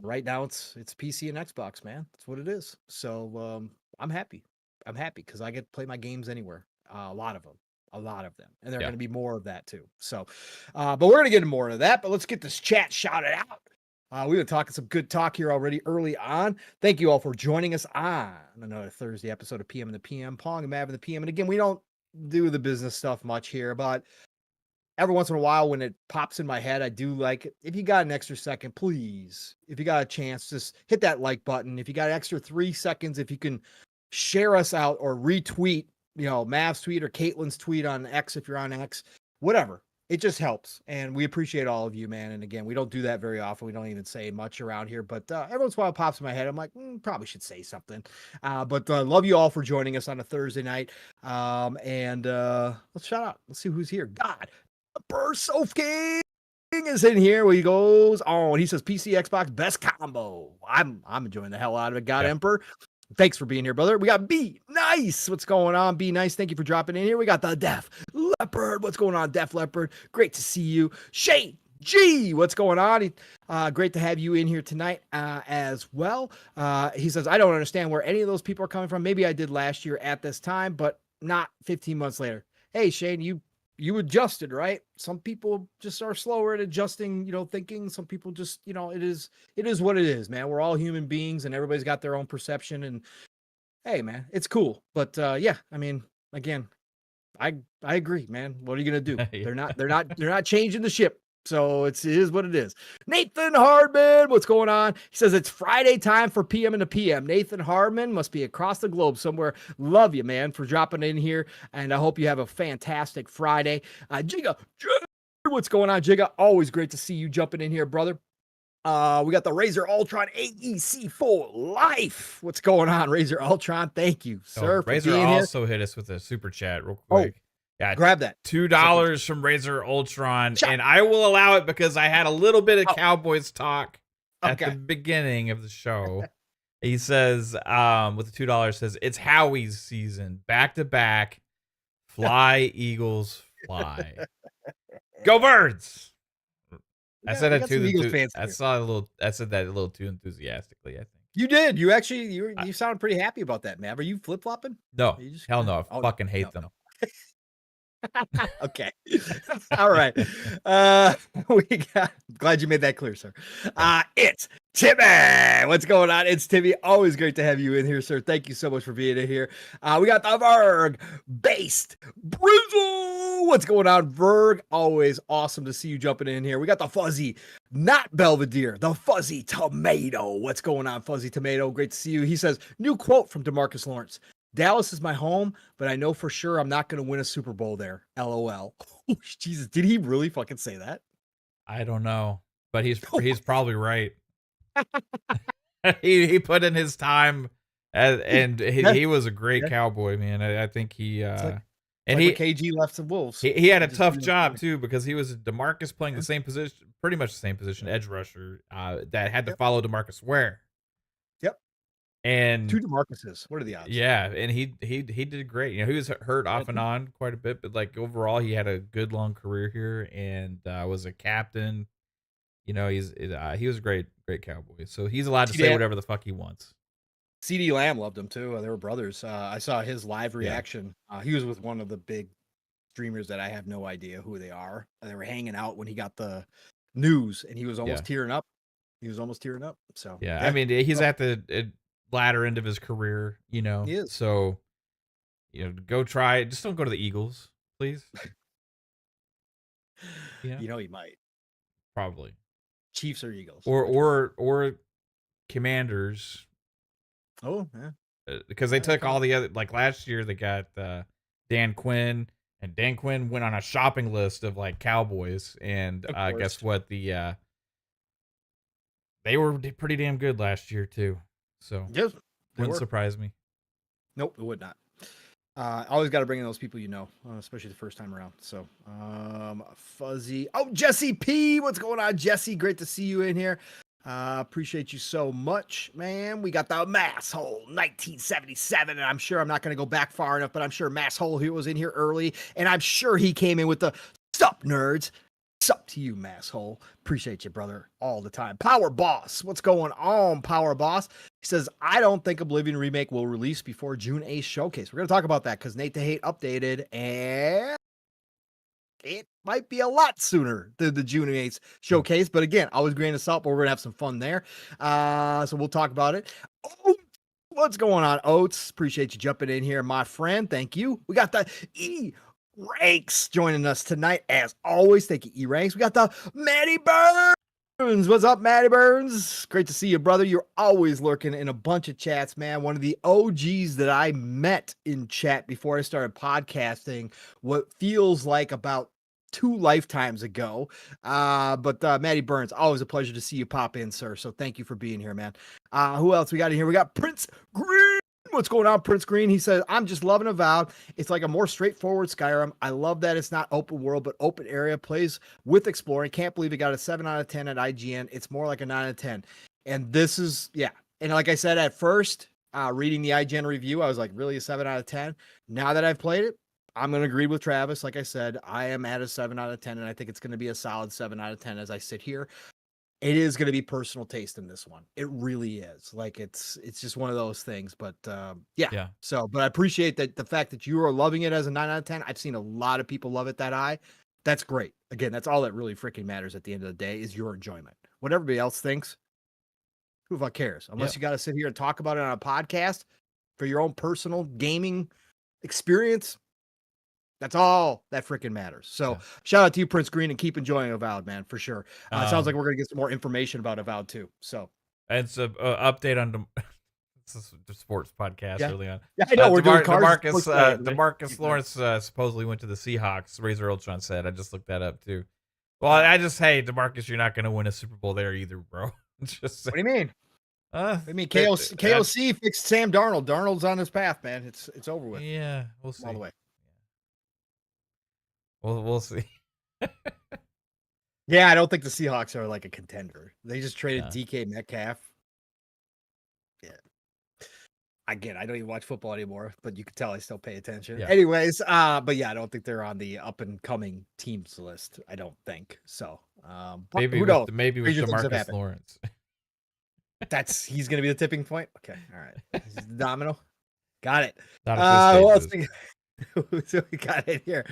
Right now it's PC and Xbox, man. That's what it is. So I'm happy. I'm happy because I get to play my games anywhere. A lot of them. A lot of them. And there are Yeah. going to be more of that too. So but we're going to get into more of that. But let's get this chat shouted out. We've been talking some good talk here already early on. Thank you all for joining us on another Thursday episode of PM and the PM, Pong and Mav and the PM. And again, we don't do the business stuff much here, but every once in a while when it pops in my head, I do like it. If you got an extra second, please, if you got a chance, just hit that like button. If you got an extra 3 seconds, if you can share us out or retweet, Mav's tweet or Caitlin's tweet on X, if you're on X, whatever. It just helps. And we appreciate all of you, man. And again, we don't do that very often. We don't even say much around here, but every once in a while it pops in my head. I'm like, probably should say something. But love you all for joining us on a Thursday night. And let's shout out. Let's see who's here. God, Bursof King is in here. Where he goes on. He says PC, Xbox, best combo. I'm enjoying the hell out of it. God Emperor. Thanks for being here, brother. We got B Nice. What's going on? Be Nice. Thank you for dropping in here. We got the Def Leopard. What's going on, Def Leopard? Great to see you. Shane G. What's going on? Great to have you in here tonight as well. He says, I don't understand where any of those people are coming from. Maybe I did last year at this time, but not 15 months later. Hey, Shane, you adjusted, right? Some people just are slower at adjusting, thinking. Some people just, it is what it is, man. We're all human beings and everybody's got their own perception. And hey, man, it's cool. But yeah, I mean, again, I agree, man. What are you gonna do? Yeah. They're not changing the ship. So it is what it is. Nathan Hardman, what's going on? He says it's Friday time for PM and the PM. Nathan Hardman must be across the globe somewhere. Love you, man, for dropping in here. And I hope you have a fantastic Friday. Jigga, what's going on, Jigga? Always great to see you jumping in here, brother. We got the Razer Ultron AEC for life. What's going on, Razer Ultron? Thank you, sir. Razer also hit us with a super chat real quick. Yeah, grab that. $2 from Razer Ultron, and I will allow it because I had a little bit of Cowboys talk at the beginning of the show. He says, with the $2, says it's Howie's season, back to back. Fly Eagles, fly. Go Birds! I said that too. I said that a little too enthusiastically, I think. You did. You actually, you sound pretty happy about that, man. Are you flip flopping? No, hell no. I fucking hate them. Okay. All right. Glad you made that clear, sir. It's Timmy. What's going on? It's Timmy. Always great to have you in here, sir. Thank you so much for being in here. We got the Verg based Brizzle. What's going on, Verg? Always awesome to see you jumping in here. We got the Fuzzy, not Belvedere, the Fuzzy Tomato. What's going on, Fuzzy Tomato? Great to see you. He says, new quote from DeMarcus Lawrence. Dallas is my home, but I know for sure I'm not going to win a Super Bowl there. LOL. Oh, Jesus, did he really fucking say that? I don't know, but he's probably right. he put in his time, and he was a great Cowboy, man. I think he and KG left the Wolves. He had a tough job too because he was DeMarcus playing the same position, pretty much the same position, edge rusher that had to follow DeMarcus Ware. And 2 DeMarcuses. What are the odds? Yeah, and he did great. He was hurt off and on quite a bit, but like overall, he had a good long career here and was a captain. He was a great Cowboy. So he's allowed to say whatever the fuck he wants. CD Lamb loved him too. They were brothers. I saw his live reaction. He was with one of the big streamers that I have no idea who they are. They were hanging out when he got the news, and he was almost tearing up. So yeah. I mean, he's at the latter end of his career, He is. So, go try it. Just don't go to the Eagles, please. He might. Probably. Chiefs or Eagles. Or Commanders. Oh, yeah. Because they took all the other, like last year they got Dan Quinn, and Dan Quinn went on a shopping list of like Cowboys, and guess what? They were pretty damn good last year too. So yes, wouldn't surprise me. Nope, it would not. Always got to bring in those people, especially the first time around. So, Fuzzy. Oh, Jesse P. What's going on, Jesse? Great to see you in here. Appreciate you so much, man. We got the Masshole 1977, and I'm sure I'm not going to go back far enough, but I'm sure Masshole here was in here early, and I'm sure he came in with the Sup Nerds. Sup to you, masshole. Appreciate you, brother, all the time. Power Boss, what's going on, Power Boss? He says, I don't think Oblivion Remake will release before June 8th showcase. We're going to talk about that because Nate the Hate updated, and it might be a lot sooner than the June 8th showcase. But again, always grain of salt, but we're going to have some fun there. So we'll talk about it. Oh, what's going on, Oates? Appreciate you jumping in here, my friend. Thank you. We got the E-Ranks joining us tonight, as always. Thank you, E-Ranks. We got the Matty Burns. What's up, Matty Burns? Great to see you, brother. You're always lurking in a bunch of chats, man. One of the OGs that I met in chat before I started podcasting, what feels like about 2 lifetimes ago. But Matty Burns, always a pleasure to see you pop in, sir. So thank you for being here, man. Who else we got in here? We got Prince Green. What's going on, Prince Green? He says, I'm just loving Avowed. It's like a more straightforward Skyrim. I love that it's not open world, but open area. Plays with exploring. Can't believe it got a 7 out of 10 at IGN. It's more like a 9 out of 10. And this is, yeah. And like I said, at first, reading the IGN review, I was like, really a 7 out of 10? Now that I've played it, I'm going to agree with Travis. Like I said, I am at a 7 out of 10, and I think it's going to be a solid 7 out of 10 as I sit here. It is going to be personal taste in this one. It really is. Like it's just one of those things. But yeah. So, but I appreciate that the fact that you are loving it as a 9 out of 10. I've seen a lot of people love it that high. That's great. Again, that's all that really freaking matters at the end of the day is your enjoyment. What everybody else thinks, who the fuck cares? Unless you got to sit here and talk about it on a podcast for your own personal gaming experience. That's all that freaking matters. So shout out to you, Prince Green, and keep enjoying Avowed, man, for sure. It sounds like we're going to get some more information about Avowed too. So it's a update on the sports podcast early on. Yeah, I know we're doing cars. DeMarcus Lawrence supposedly went to the Seahawks. Razor Ultron said. I just looked that up too. Well, hey, DeMarcus, you're not going to win a Super Bowl there either, bro. Just what do you mean? I mean, KOC fixed Sam Darnold. Darnold's on his path, man. It's over with. Yeah, we'll see. All the way. We'll see. Yeah, I don't think the Seahawks are like a contender. They just traded DK Metcalf. Yeah. Again, I don't even watch football anymore, but you can tell I still pay attention. Yeah. Anyways, but yeah, I don't think they're on the up and coming teams list. I don't think so. Maybe with DeMarcus Lawrence. He's gonna be the tipping point. Okay, all right. Domino. Got it. What else we got in here?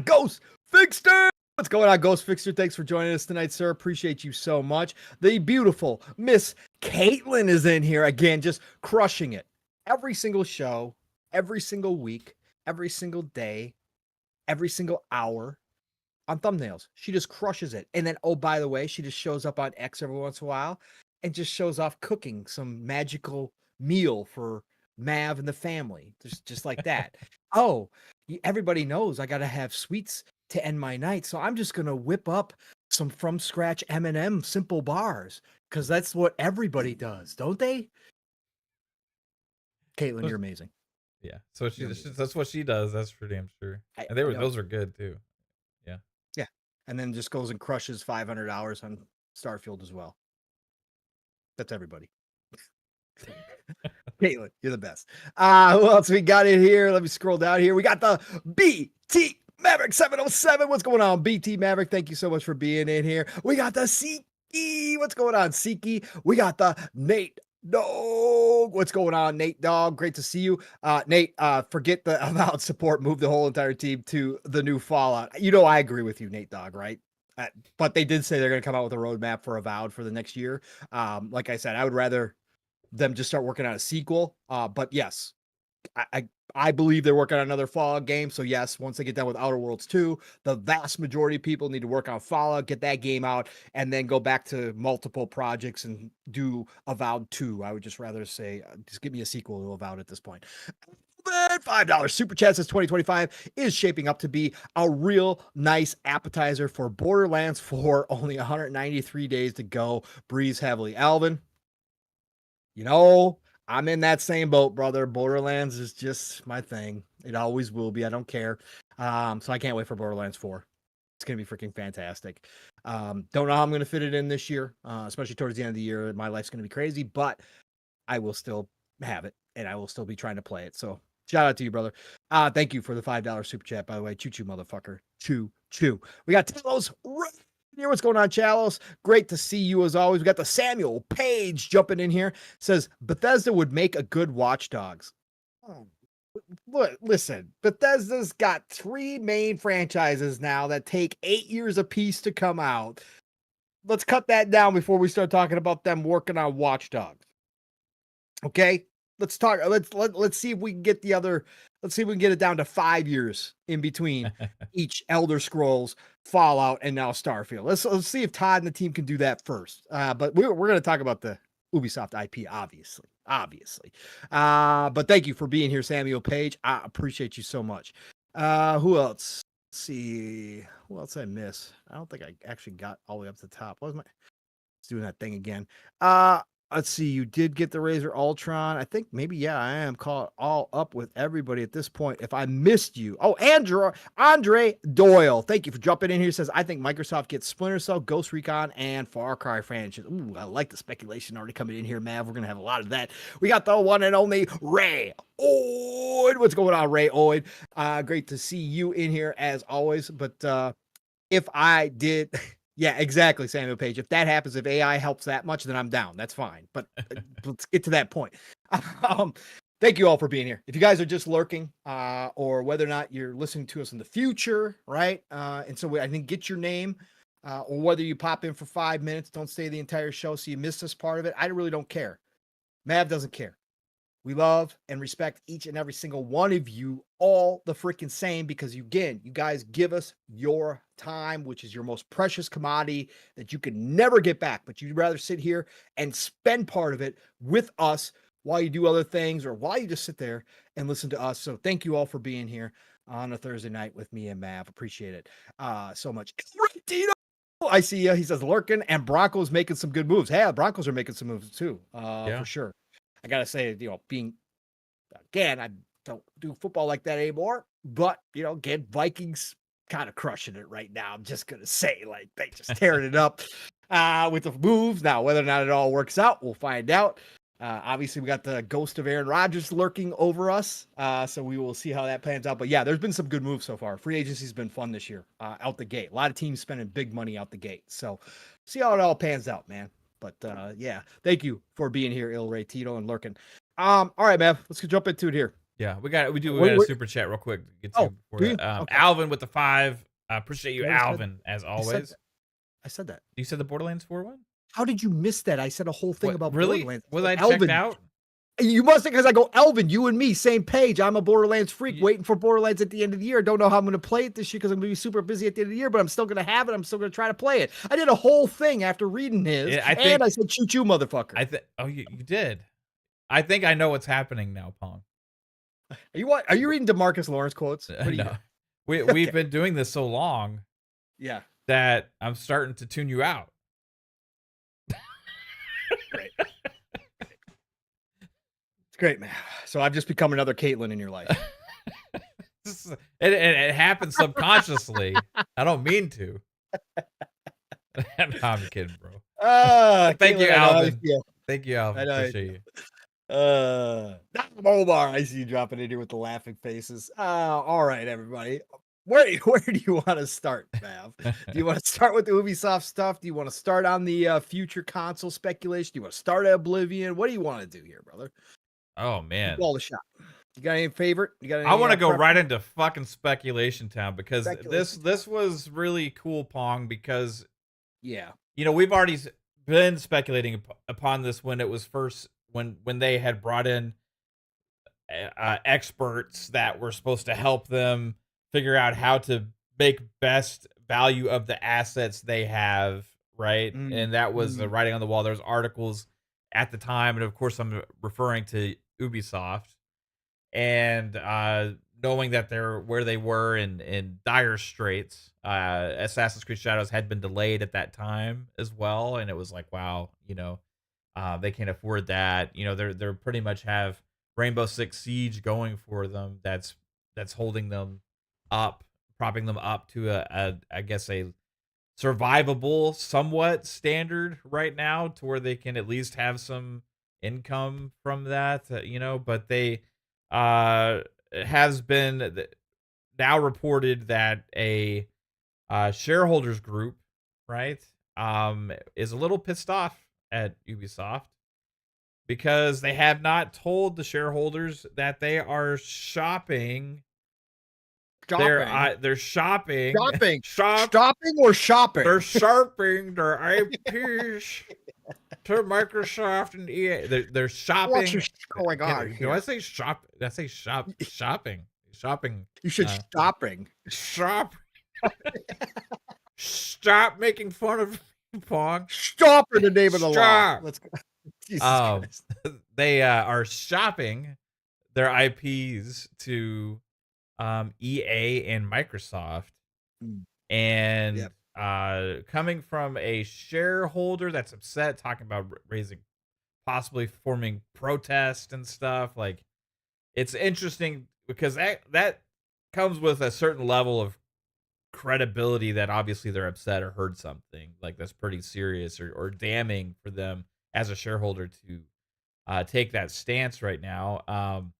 Ghost Fixter. What's going on, Ghost Fixer? Thanks for joining us tonight, sir. Appreciate you so much. The beautiful Miss Caitlin is in here again, just crushing it. Every single show, every single week, every single day, every single hour on thumbnails. She just crushes it. And then, oh, by the way, she just shows up on X every once in a while and just shows off cooking some magical meal for Mav and the family. Just like that. Oh, everybody knows I got to have sweets to end my night. So I'm just going to whip up some from scratch M&M simple bars because that's what everybody does, don't they? Caitlin, you're amazing. Yeah. So that's what she does. That's for damn sure. And those are good too. Yeah. Yeah. And then just goes and crushes $500 on Starfield as well. That's everybody. Caitlin, you're the best. Who else we got in here? Let me scroll down here. We got the BT Maverick 707. What's going on, BT Maverick? Thank you so much for being in here. We got the Siki. What's going on, Siki? We got the Nate Dog. What's going on, Nate Dog? Great to see you. Nate, forget the Avowed support. Move the whole entire team to the new Fallout. You know, I agree with you, Nate Dog, right? But they did say they're going to come out with a roadmap for Avowed for the next year. Like I said, I would rather them just start working on a sequel. But yes, I believe they're working on another Fallout game. So yes, once they get done with Outer Worlds 2, the vast majority of people need to work on Fallout, get that game out, and then go back to multiple projects and do Avowed 2. I would just rather say, just give me a sequel to Avowed at this point. $5 super chat says 2025 is shaping up to be a real nice appetizer for Borderlands 4. Only 193 days to go. Breathe heavily. Alvin, you know, I'm in that same boat, brother. Borderlands is just my thing. It always will be. I don't care. So I can't wait for Borderlands 4. It's going to be freaking fantastic. Don't know how I'm going to fit it in this year, especially towards the end of the year. My life's going to be crazy, but I will still have it, and I will still be trying to play it. So shout out to you, brother. Thank you for the $5 super chat, by the way. Choo choo, motherfucker. Choo choo. We got Talos right here. What's going on, Chalos? Great to see you as always. We got the Samuel Page jumping in here. Says Bethesda would make a good Watch Dogs. Oh, look, listen, Bethesda's got 3 main franchises now that take 8 years apiece to come out. Let's cut that down before we start talking about them working on Watch Dogs. Okay, let's talk. Let's see if we can get the other. Let's see if we can get it down to 5 years in between each Elder Scrolls, Fallout, and now Starfield. Let's see if Todd and the team can do that first. But we're going to talk about the Ubisoft IP, obviously. But thank you for being here, Samuel Page. I appreciate you so much. Who else? Let's see. Who else I miss? I don't think I actually got all the way up to the top. What was my? It's doing that thing again. Let's see. You did get the Razer Ultron. I think maybe, yeah, I am caught all up with everybody at this point. If I missed you. Oh, Andre Doyle. Thank you for jumping in here. Says, I think Microsoft gets Splinter Cell, Ghost Recon, and Far Cry franchise. Ooh, I like the speculation already coming in here, Mav. We're going to have a lot of that. We got the one and only Ray Oid. What's going on, Ray Oid? Great to see you in here as always. But if I did... Yeah, exactly, Samuel Page. If that happens, if AI helps that much, then I'm down. That's fine. But let's get to that point. Thank you all for being here. If you guys are just lurking, or whether or not you're listening to us in the future, right? And so I think get your name, or whether you pop in for 5 minutes, don't stay the entire show so you miss this part of it. I really don't care. Mav doesn't care. We love and respect each and every single one of you all the freaking same, because you guys give us your time, which is your most precious commodity that you can never get back, but you'd rather sit here and spend part of it with us while you do other things, or while you just sit there and listen to us. So thank you all for being here on a Thursday night with me and Mav. Appreciate it so much. Tito, I see he says lurking, and Broncos making some good moves. Hey, Broncos are making some moves too, for sure. I gotta say, being, again, I don't do football like that anymore, but again, Vikings kind of crushing it right now. I'm just gonna say, like, they just tearing it up with the moves. Now, whether or not it all works out, we'll find out. Obviously, we got the ghost of Aaron Rodgers lurking over us, so we will see how that plans out. But yeah, there's been some good moves so far. Free agency's been fun this year, out the gate. A lot of teams spending big money out the gate. So see how it all pans out, man. But yeah, thank you for being here, Il Ray Tito, and lurking. All right, man, let's jump into it here. Yeah, we got a super chat real quick to get to before that. Okay. Alvin with the 5. I appreciate you, Alvin, as always. I said that. You said the Borderlands 4 one? How did you miss that? I said a whole thing about Borderlands. Was I checked out? You must have, because I go, Elvin, you and me, same page. I'm a Borderlands freak, waiting for Borderlands at the end of the year. Don't know how I'm going to play it this year because I'm going to be super busy at the end of the year, but I'm still going to have it. I'm still going to try to play it. I did a whole thing after reading his, and I said, choo-choo, motherfucker. You did. I think I know what's happening now, Pong. Are you reading DeMarcus Lawrence quotes? No. We've been doing this so long that I'm starting to tune you out. Great. Great, man. So I've just become another Caitlyn in your life. It happens subconsciously. I don't mean to. No, I'm kidding, bro. Thank you, Alvin. Thank you, Alvin. Appreciate you. Omar, I see you dropping in here with the laughing faces. All right, everybody. Where do you want to start, Mav? Do you want to start with the Ubisoft stuff? Do you want to start on the future console speculation? Do you want to start at Oblivion? What do you want to do here, brother? Oh man, all the shot. You got any favorite? I want to go right into fucking speculation town, because this was really cool, Pong, because we've already been speculating upon this when it was first when they had brought in experts that were supposed to help them figure out how to make best value of the assets they have, right? And that was the writing on the wall. There's articles at the time, and of course I'm referring to Ubisoft, and knowing that they're where they were in dire straits. Assassin's Creed Shadows had been delayed at that time as well, and it was like, wow, they can't afford that. They're pretty much have Rainbow Six Siege going for them. That's holding them up, propping them up to I guess a survivable somewhat standard right now, to where they can at least have some income from that, but they it has been now reported that a shareholders group, right, is a little pissed off at Ubisoft because they have not told the shareholders that they are shopping. Shopping. They're shopping, Shopping. shop. Stopping or They're shopping? sharpening their IPs to Microsoft and EA. They're What's shopping. going on Do I here? say shop? Did I say shopping. Shopping. You should stopping. Shop. Stop making fun of me, Pong. Stop in the name of the law. Stop. Let's go. Jesus Christ. They are shopping their IPs to EA and Microsoft. Mm. And Yep. coming from a shareholder that's upset, talking about raising, possibly forming protest and stuff, like it's interesting because that comes with a certain level of credibility that obviously they're upset or heard something like that's pretty serious or damning for them as a shareholder to take that stance right now.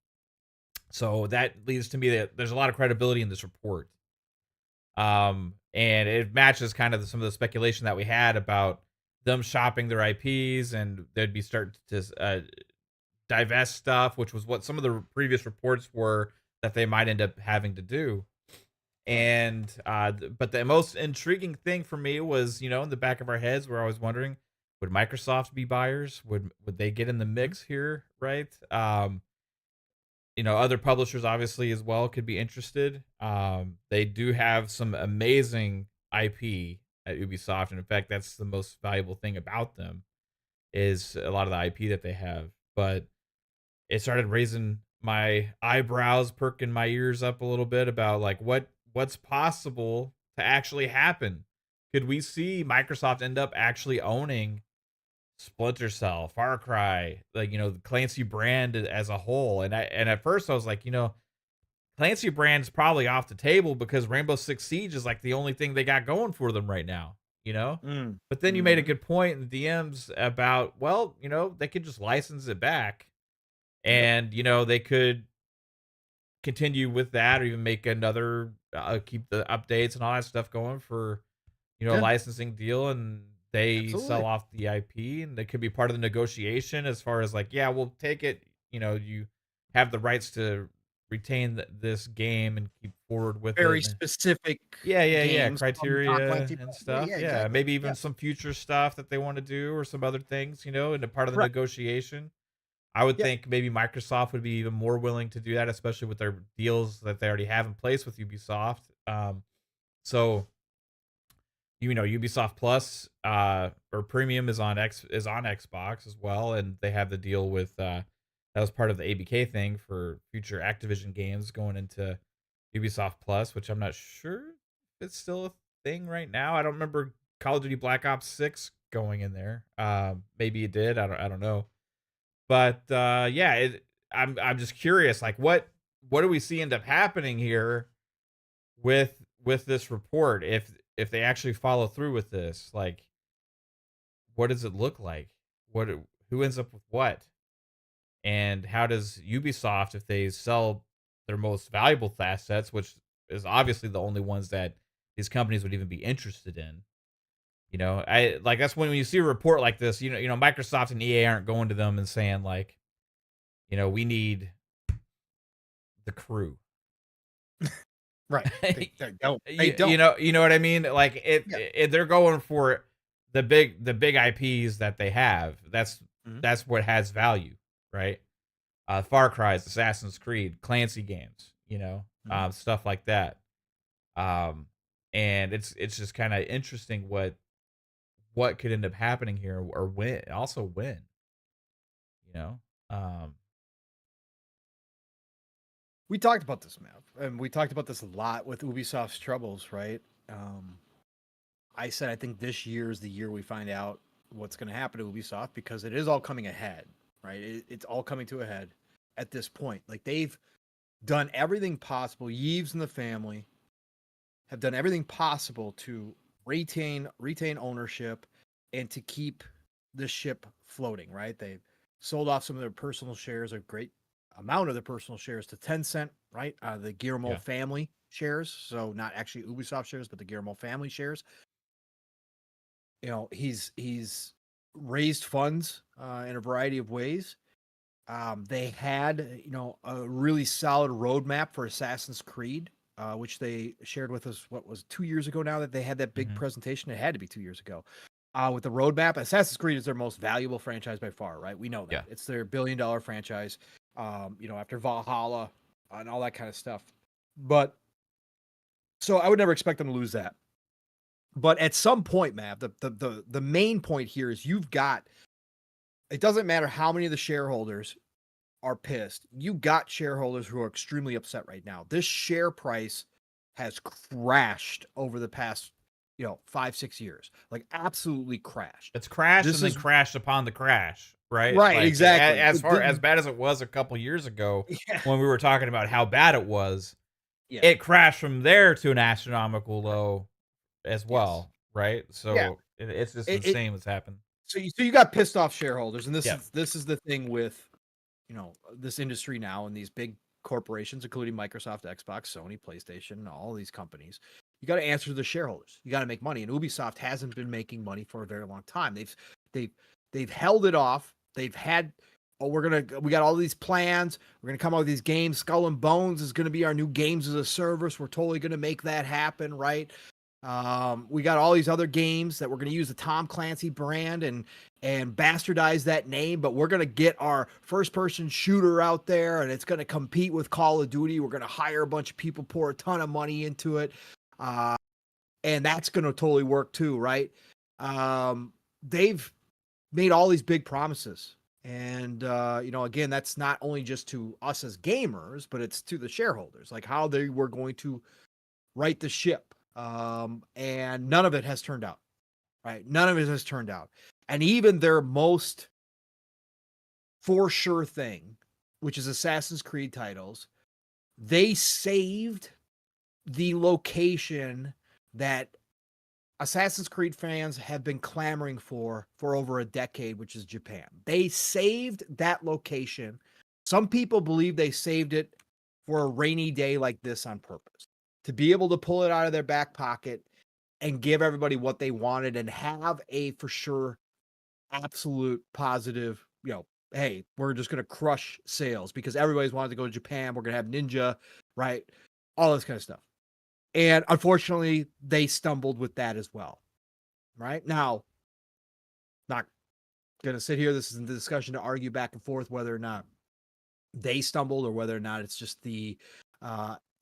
So that leads to me that there's a lot of credibility in this report. And it matches kind of some of the speculation that we had about them shopping their IPs and they'd be starting to divest stuff, which was what some of the previous reports were that they might end up having to do. And but the most intriguing thing for me was, in the back of our heads, we're always wondering, would Microsoft be buyers? Would they get in the mix here, right? Other publishers obviously as well could be interested. They do have some amazing IP at Ubisoft, and in fact, that's the most valuable thing about them is a lot of the IP that they have. But it started raising my eyebrows, perking my ears up a little bit about like what's possible to actually happen. Could we see Microsoft end up actually owning Splinter Cell, Far Cry, like the Clancy brand as a whole? And at first I was like, Clancy brand's probably off the table because Rainbow Six Siege is like the only thing they got going for them right now, Mm. But then you made a good point in the DMs about, well, they could just license it back Yep. and they could continue with that or even make another keep the updates and all that stuff going for a Yeah. licensing deal, and they Absolutely. sell off the IP, and they could be part of the negotiation as far as like, yeah, we'll take it. You have the rights to retain this game and keep forward with it. Very specific Yeah, games from Tom criteria Clancy. and Yeah, stuff. yeah, Yeah, exactly. maybe even Yeah. some future stuff that they want to do or some other things, and a part of the Right. negotiation. I would Yep. think maybe Microsoft would be even more willing to do that, especially with their deals that they already have in place with Ubisoft. So Ubisoft Plus or Premium is on Xbox as well, and they have the deal with that was part of the ABK thing for future Activision games going into Ubisoft Plus, which I'm not sure if it's still a thing right now. I don't remember Call of Duty Black Ops 6 going in there. Maybe it did. I don't know. But yeah, I'm just curious, like what do we see end up happening here with this report if they actually follow through with this? Like, what does it look like? Who ends up with what? And how does Ubisoft, if they sell their most valuable assets, which is obviously the only ones that these companies would even be interested in? I like that's when you see a report like this, Microsoft and EA aren't going to them and saying like, we need the crew. Right. They don't. They you, you don't. know you know what I mean? Like Yeah. they're going for the big IPs that they have. That's Mhm. that's what has value, right? Far Cry's, Assassin's Creed, Clancy games, Mhm. stuff like that. Um, and it's just kind of interesting what could end up happening here or when, you know. Um, We talked about this, Mav, and we talked about this a lot with Ubisoft's troubles, right? Um, I said I think this year is the year we find out what's going to happen to Ubisoft because it is all coming ahead, right? It's all coming to a head at this point. Like they've done everything possible. Yves and the family have done everything possible to retain ownership and to keep the ship floating, right? They sold off some of their personal shares of great amount of their personal shares to Tencent, right? The Guillermo Yeah. family shares. So not actually Ubisoft shares, but the Guillermo family shares. You know, he's raised funds in a variety of ways. They had, you know, a really solid roadmap for Assassin's Creed, which they shared with us, what was 2 years ago now that they had that big presentation? It had to be 2 years ago. With the roadmap, Assassin's Creed is their most valuable franchise by far, right? We know that. Yeah. It's their billion-dollar franchise, you know, after Valhalla and all that kind of stuff. But so I would never expect them to lose that. But at some point, Mav, the main point here is you've got, it doesn't matter how many of the shareholders are pissed. You got shareholders who are extremely upset right now. This share price has crashed over the past, you know, 5-6 years. Like absolutely crashed. It's crashed This and then is crashed upon the crash, right? right, Like exactly. as far as bad as it was a couple years ago Yeah. when we were talking about how bad it was, Yeah. it crashed from there to an astronomical low as Yes. well, right? Yeah. So it's just It insane what's happened. so you got pissed off shareholders, and Yeah. this is the thing with, you know, this industry now and these big corporations, including Microsoft, Xbox, Sony, PlayStation, all these companies. You got to answer to the shareholders. You got to make money, and Ubisoft hasn't been making money for a very long time. They've they've held it off. They've had, oh, we got all these plans. We're gonna come out with these games. Skull and Bones is gonna be our new games as a service. We're totally gonna make that happen, right? We got all these other games that we're going to use the Tom Clancy brand and bastardize that name, but we're going to get our first person shooter out there and it's going to compete with Call of Duty. We're going to hire a bunch of people, pour a ton of money into it. And that's going to totally work too, right? They've made all these big promises. And, you know, again, that's not only just to us as gamers, but it's to the shareholders, like how they were going to right the ship. And none of it has turned out, right? None of it has turned out. And even their most for sure thing, which is Assassin's Creed titles, they saved the location that Assassin's Creed fans have been clamoring for over a decade, which is Japan. They saved that location. Some people believe they saved it for a rainy day like this on purpose, to be able to pull it out of their back pocket and give everybody what they wanted and have a for sure absolute positive, you know, hey, we're just going to crush sales because everybody's wanted to go to Japan. We're going to have Ninja, right? All this kind of stuff. And unfortunately, they stumbled with that as well, right? Now, not going to sit here. This isn't the discussion to argue back and forth whether or not they stumbled or whether or not it's just the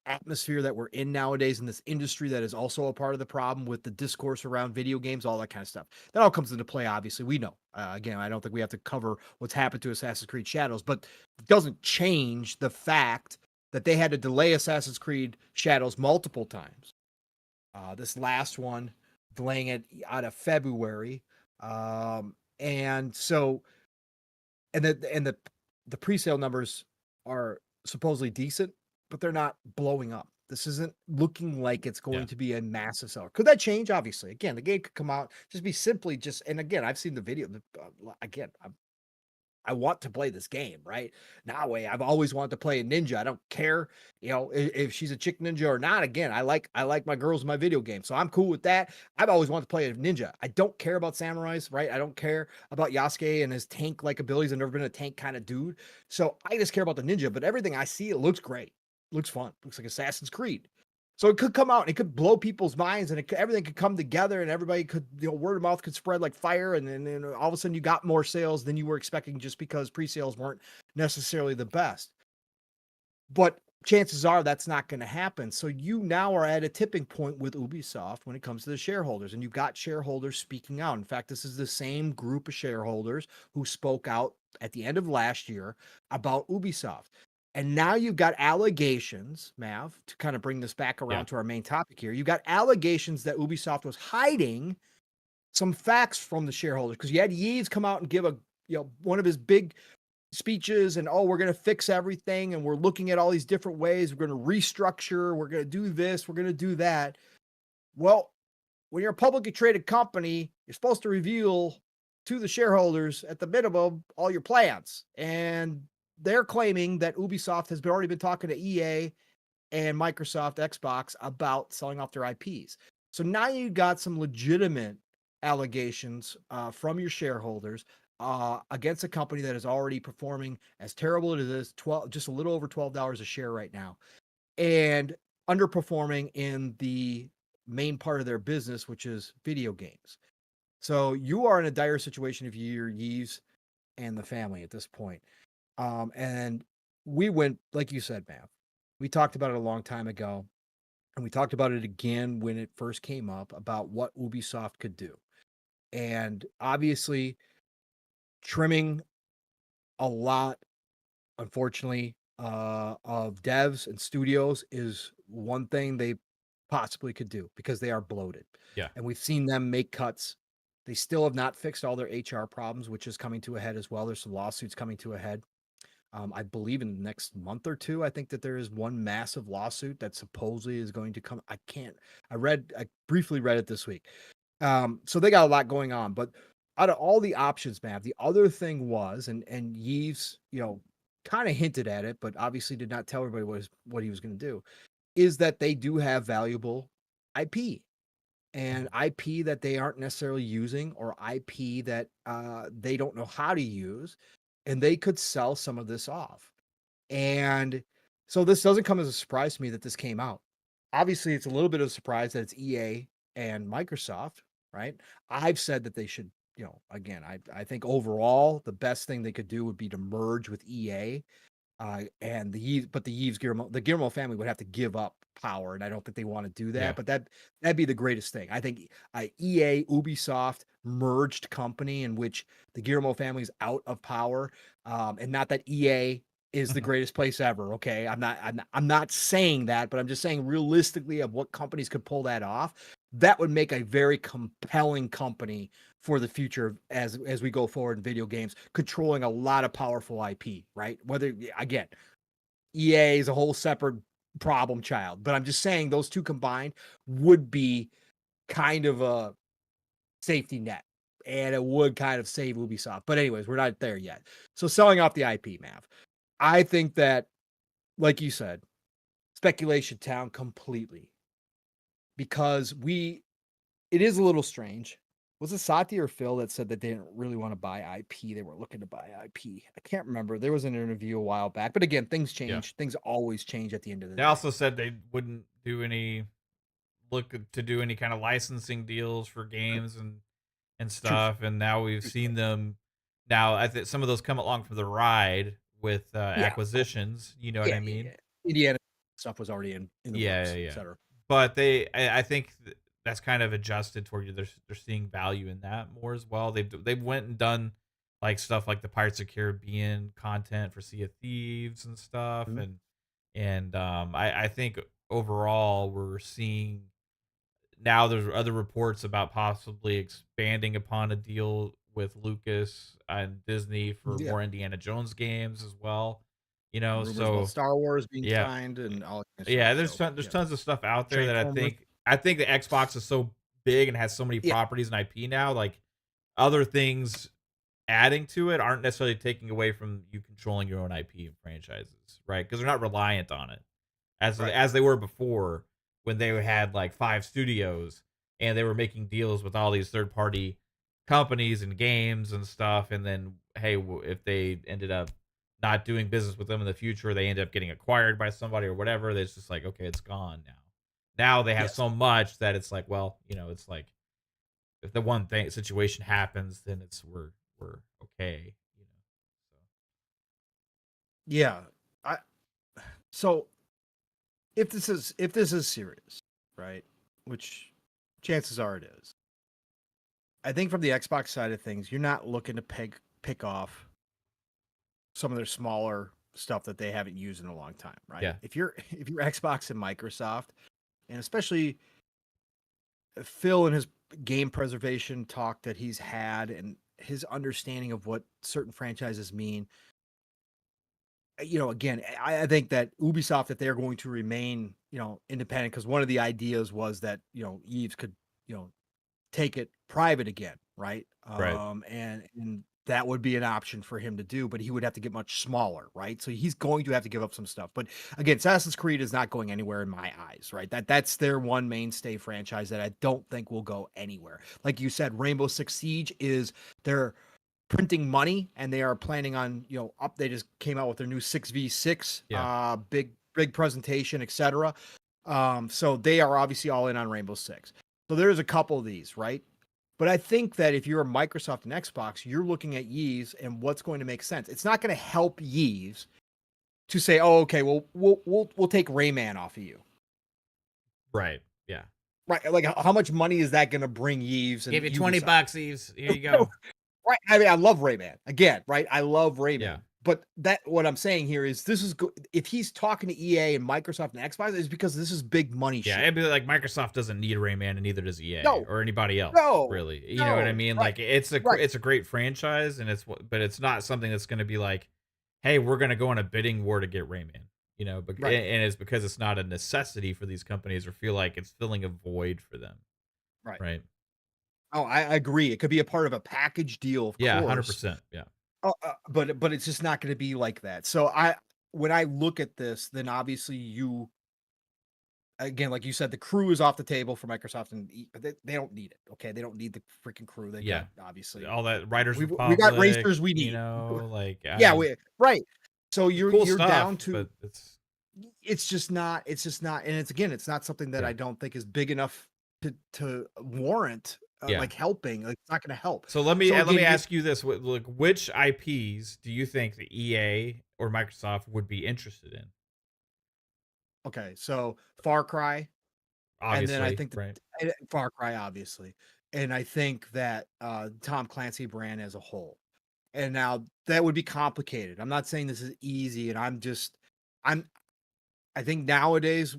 atmosphere that we're in nowadays in this industry that is also a part of the problem with the discourse around video games, all that kind of stuff. That all comes into play, obviously. We know. Again, I don't think we have to cover what's happened to Assassin's Creed Shadows, but it doesn't change the fact that they had to delay Assassin's Creed Shadows multiple times. This last one, delaying it out of February. And so, and the pre-sale numbers are supposedly decent, but they're not blowing up. This isn't looking like it's going to be a massive seller. Could that change? Obviously. Again, the game could come out, just be simply just, and again, I've seen the video. Again, I want to play this game, right? Now, I've always wanted to play a ninja. I don't care, you know, if she's a chick ninja or not. Again, I like my girls in my video game, so I'm cool with that. I've always wanted to play a ninja. I don't care about samurais, right? I don't care about Yasuke and his tank-like abilities. I've never been a tank kind of dude, so I just care about the ninja. But everything I see, it looks great, looks fun, looks like Assassin's Creed. So it could come out and it could blow people's minds and everything could come together and everybody could, you know, word of mouth could spread like fire. And then all of a sudden you got more sales than you were expecting just because pre-sales weren't necessarily the best. But chances are that's not going to happen. So you now are at a tipping point with Ubisoft when it comes to the shareholders, and you've got shareholders speaking out. In fact, this is the same group of shareholders who spoke out at the end of last year about Ubisoft. And now you've got allegations, Mav, to kind of bring this back around to our main topic here. You've got allegations that Ubisoft was hiding some facts from the shareholders because you had Yves come out and give one of his big speeches and, we're going to fix everything and we're looking at all these different ways. We're going to restructure. We're going to do this. We're going to do that. Well, when you're a publicly traded company, you're supposed to reveal to the shareholders at the minimum all your plans. And they're claiming that Ubisoft has already been talking to EA and Microsoft Xbox about selling off their IPs. So now you got some legitimate allegations from your shareholders against a company that is already performing as terrible as it is, just a little over $12 a share right now, and underperforming in the main part of their business, which is video games. So you are in a dire situation if you're Yves and the family at this point. And we went, like you said, man, we talked about it a long time ago, and we talked about it again when it first came up about what Ubisoft could do. And obviously, trimming a lot, unfortunately, of devs and studios is one thing they possibly could do because they are bloated. Yeah. And we've seen them make cuts. They still have not fixed all their HR problems, which is coming to a head as well. There's some lawsuits coming to a head. I believe in the next month or two, I think that there is one massive lawsuit that supposedly is going to come. I briefly read it this week. So they got a lot going on, but out of all the options, man, the other thing was, and Yves, kind of hinted at it, but obviously did not tell everybody what he was going to do, is that they do have valuable IP and IP that they aren't necessarily using, or IP that they don't know how to use, and they could sell some of this off. And so this doesn't come as a surprise to me that this came out. Obviously, it's a little bit of a surprise that it's EA and Microsoft, right? I've said that they should, again, I think overall the best thing they could do would be to merge with EA. And the Guillermo family would have to give up power, and I don't think they want to do that. Yeah. But that'd be the greatest thing. I think EA Ubisoft merged company in which the Guillermo family is out of power, and not that EA is the greatest place ever. Okay, I'm not saying that, but I'm just saying realistically of what companies could pull that off. That would make a very compelling company for the future as we go forward in video games, controlling a lot of powerful IP, right? Whether, again, EA is a whole separate problem child, but I'm just saying those two combined would be kind of a safety net, and it would kind of save Ubisoft. But anyways, we're not there yet. So selling off the IP, Mav, I think that, like you said, speculation town completely, because it is a little strange. Was it Sati or Phil that said that they didn't really want to buy IP? They weren't looking to buy IP. I can't remember. There was an interview a while back, but again, things Yeah. change. Things always change at the end of the They day. also said they wouldn't look to do any kind of licensing deals for games and Truth. stuff. And now we've Truth. seen them. Now I think some of those come along for the ride with Yeah. acquisitions. You know what Yeah. I mean? Indiana stuff was already in the Yeah, works, yeah, yeah. etc. But I think that's kind of adjusted toward you. They're seeing value in that more as well. They've went and done like stuff like the Pirates of Caribbean content for Sea of Thieves and stuff, Mhm. and I think overall we're seeing now there's other reports about possibly expanding upon a deal with Lucas and Disney for Yeah. more Indiana Jones games as well. Rumors about So Star Wars being yeah, signed and all that kind of stuff. yeah, So there's yeah, tons of stuff out there that Transformers. I think the Xbox is so big and has so many Yeah. properties and IP now, like other things adding to it aren't necessarily taking away from you controlling your own IP and franchises, right? Because they're not reliant on it Right. as they were before when they had like 5 studios and they were making deals with all these third party companies and games and stuff, and then hey, if they ended up not doing business with them in the future, they end up getting acquired by somebody or whatever. It's just like okay, it's gone now. Now they have Yes. so much that it's like, well, it's like if the one thing situation happens, then we're okay. So Yeah. I so if this is serious, right? Which chances are it is. I think from the Xbox side of things, you're not looking to pick off some of their smaller stuff that they haven't used in a long time, right? yeah, If you're Xbox and Microsoft, and especially Phil and his game preservation talk that he's had and his understanding of what certain franchises mean, again, I think that Ubisoft, if they're going to remain, independent, because one of the ideas was that, Yves could, take it private again, right? right. And that would be an option for him to do, but he would have to get much smaller, right? So he's going to have to give up some stuff. But again, Assassin's Creed is not going anywhere in my eyes, right? That's their one mainstay franchise that I don't think will go anywhere. Like you said, Rainbow Six Siege is they're printing money and they are planning on, they just came out with their new 6v6 big presentation, etc. So they are obviously all in on Rainbow Six. So there's a couple of these, right? But I think that if you're a Microsoft and Xbox, you're looking at Yves and what's going to make sense. It's not going to help Yves to say, "Oh, okay, well, we'll take Rayman off of you." Right. Yeah. Right. Like, how much money is that going to bring Yves? And give you Ubisoft? $20, Yves. Here you go. Right. I mean, I love Rayman. Again, right? I love Rayman. Yeah. But what I'm saying here is if he's talking to EA and Microsoft and Xbox, it's because this is big money shit. Yeah, it'd be like Microsoft doesn't need Rayman and neither does EA or anybody else. Really. You know what I mean? Right, like it's a great franchise but it's not something that's going to be like, hey, we're going to go on a bidding war to get Rayman. And it's because it's not a necessity for these companies or feel like it's filling a void for them. Right. Oh, I agree. It could be a part of a package deal, of course. 100%. Yeah. But it's just not going to be like that. So when I look at this, then obviously again, like you said, the crew is off the table for Microsoft, and they don't need it. Okay, they don't need the freaking crew. They got obviously all that Writers we Republic, got racers we need. Right. So you're stuff, down to but it's just not, and it's not something that I don't think is big enough to warrant like helping. Like, it's not going to help. So let me ask you this: which IPs do you think the EA or Microsoft would be interested in? Okay, so Far Cry, obviously, and then I think Far Cry, obviously, and I think that Tom Clancy brand as a whole. And now that would be complicated. I'm not saying this is easy, and I think nowadays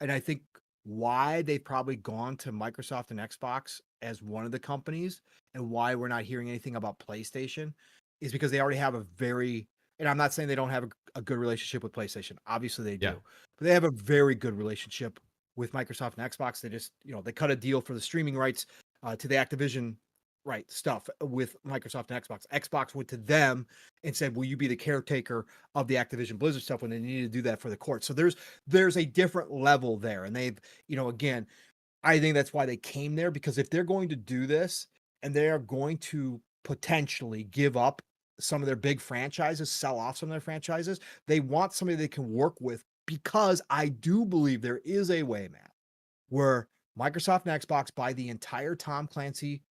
and I think why they've probably gone to Microsoft and Xbox as one of the companies, and why we're not hearing anything about PlayStation, is because they already have and I'm not saying they don't have a good relationship with PlayStation. Obviously they do, but they have a very good relationship with Microsoft and Xbox. They just, they cut a deal for the streaming rights to the Activision stuff with Microsoft and Xbox. Xbox went to them and said, "Will you be the caretaker of the Activision Blizzard stuff?" when they needed to do that for the court. So there's a different level there, and they've, again, I think that's why they came there, because if they're going to do this and they are going to potentially give up some of their big franchises, sell off some of their franchises, they want somebody they can work with, because I do believe there is a way, Matt, where Microsoft and Xbox buy the entire Tom Clancy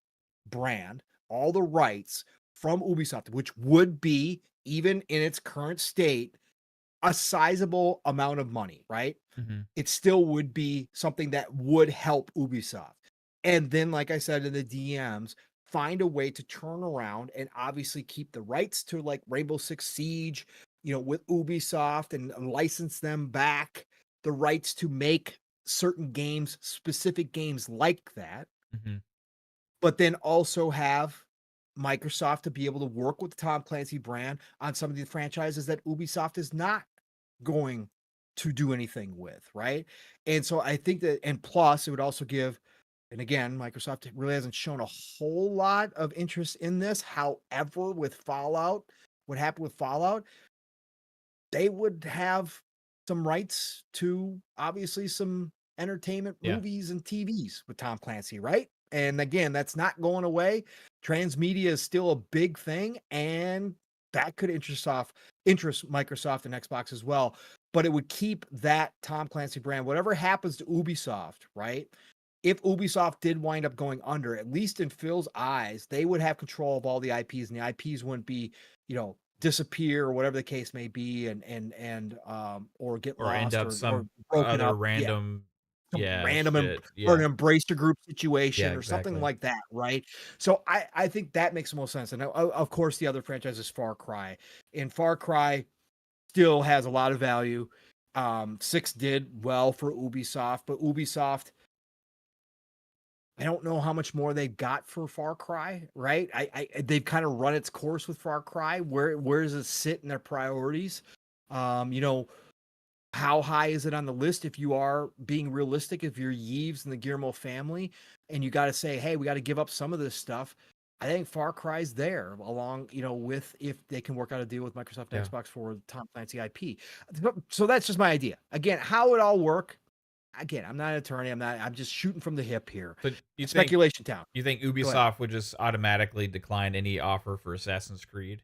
brand, all the rights from Ubisoft, which would be, even in its current state, a sizable amount of money, right? Mm-hmm. It still would be something that would help Ubisoft. And then, like I said in the DMs, find a way to turn around and obviously keep the rights to like Rainbow Six Siege, with Ubisoft, and license them back the rights to make certain games, specific games like that. Mm-hmm. But then also have Microsoft to be able to work with the Tom Clancy brand on some of the franchises that Ubisoft is not going to do anything with, right? And so I think that, and plus it would also give, and again, Microsoft really hasn't shown a whole lot of interest in this. However, with Fallout, what happened with Fallout, they would have some rights to obviously some entertainment movies and TVs with Tom Clancy, right? And again, that's not going away. Transmedia is still a big thing, and that could interest Microsoft and Xbox as well. But it would keep that Tom Clancy brand. Whatever happens to Ubisoft, right? If Ubisoft did wind up going under, at least in Phil's eyes, they would have control of all the IPs, and the IPs wouldn't be, disappear or whatever the case may be, and or get or lost, end up or some broken other up. random Random shit. or an embrace a group situation or exactly. something like that, right? So I think that makes the most sense. And of course, the other franchise is Far Cry, and Far Cry still has a lot of value. 6 did well for Ubisoft, but Ubisoft, I don't know how much more they've got for Far Cry, right? They've kind of run its course with Far Cry. Where does it sit in their priorities? How high is it on the list? If you are being realistic, if you're Yves and the Guillermo family, and you got to say, hey, we got to give up some of this stuff, I think Far Cry's there along, with if they can work out a deal with Microsoft and Yeah. Xbox for Tom Clancy IP. So that's just my idea. Again, how it all work. Again, I'm not an attorney. I'm just shooting from the hip here. So Speculation town. you think Go ahead. Ubisoft would just automatically decline any offer for Assassin's Creed?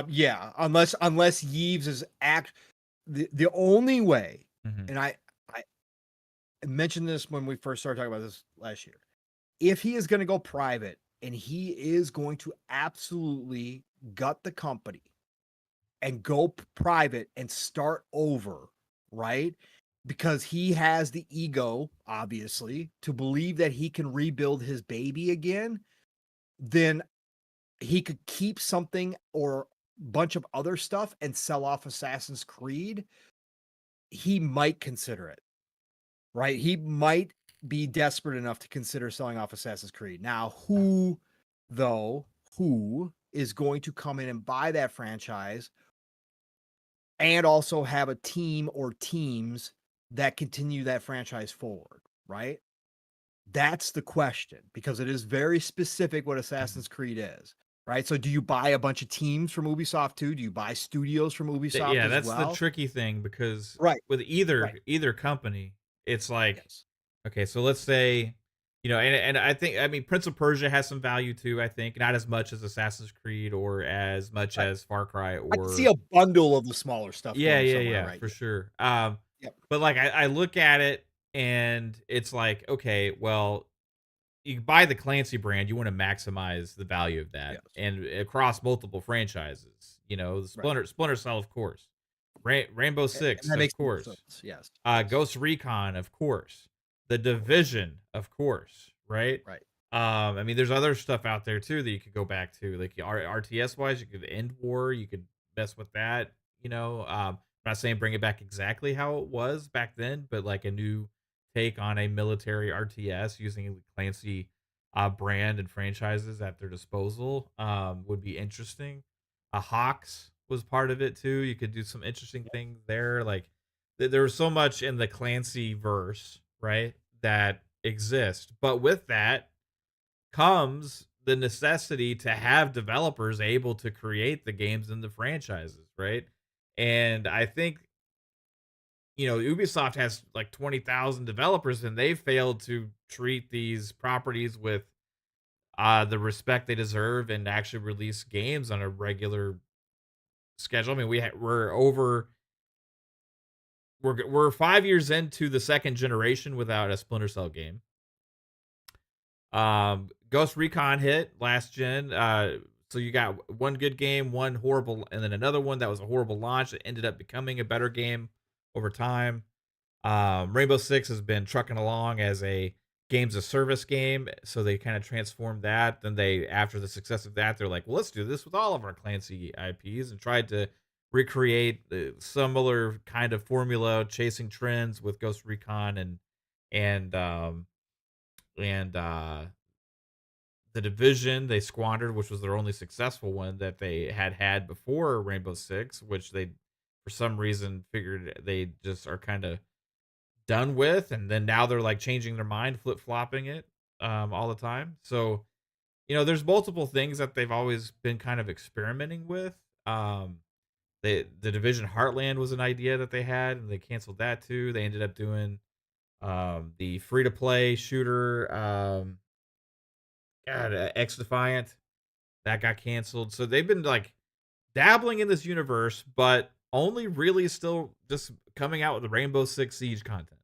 Yeah, unless Yves is the only way, Mhm. and I mentioned this when we first started talking about this last year. If he is going to go private and he is going to absolutely gut the company and go private and start over, right? Because he has the ego, obviously, to believe that he can rebuild his baby again, then he could keep something or bunch of other stuff and sell off Assassin's Creed. He might consider it, right? He might be desperate enough to consider selling off Assassin's Creed. Now, who is going to come in and buy that franchise and also have a team or teams that continue that franchise forward, right? That's the question, because it is very specific what Mhm. Assassin's Creed is, right? So do you buy a bunch of teams from Ubisoft too? Do you buy studios from Ubisoft Yeah, as that's the well? tricky thing because Right, with right. either company, it's like, Yes. okay, so let's say, and I mean, Prince of Persia has some value too. I think not as much as Assassin's Creed or as much Right. as Far Cry I can see or a bundle of the smaller stuff yeah, going yeah, somewhere, yeah, right? for Yeah. sure. Yep. But like I look at it and it's like, okay, well, you buy the Clancy brand, you want to maximize the value of that, Yes. and across multiple franchises. The Right. Splinter Cell, of course, Rainbow And Six, that of makes total course, sense. Yes. Yes. Ghost Recon, of course, The Of course. Division, of course, right? Right. I mean, there's other stuff out there too that you could go back to, like RTS wise, you could end war, you could mess with that. I'm not saying bring it back exactly how it was back then, but like a new take on a military RTS using the Clancy brand and franchises at their disposal would be interesting. Hawks was part of it too. You could do some interesting Yep. things there. Like there was so much in the Clancy verse, right, that exists. But with that comes the necessity to have developers able to create the games and the franchises, right? And I think Ubisoft has like 20,000 developers and they failed to treat these properties with the respect they deserve and actually release games on a regular schedule. I mean, we're 5 years into the second generation without a Splinter Cell game. Ghost Recon hit last gen. So you got one good game, one horrible, and then another one that was a horrible launch that ended up becoming a better game over time. Rainbow Six has been trucking along as a games of service game, so they kind of transformed that. Then after the success of that, they're like, well, let's do this with all of our Clancy IPs, and tried to recreate the similar kind of formula, chasing trends with Ghost Recon and um and the Division they squandered, which was their only successful one that they had before Rainbow Six, which they for some reason figured they just are kind of done with, and then now they're like changing their mind, flip flopping it all the time. So there's multiple things that they've always been kind of experimenting with. The Division Heartland was an idea that they had, and they canceled that too. They ended up doing the free to play shooter, X Defiant that got canceled. So they've been like dabbling in this universe, but only really still just coming out with the Rainbow Six Siege content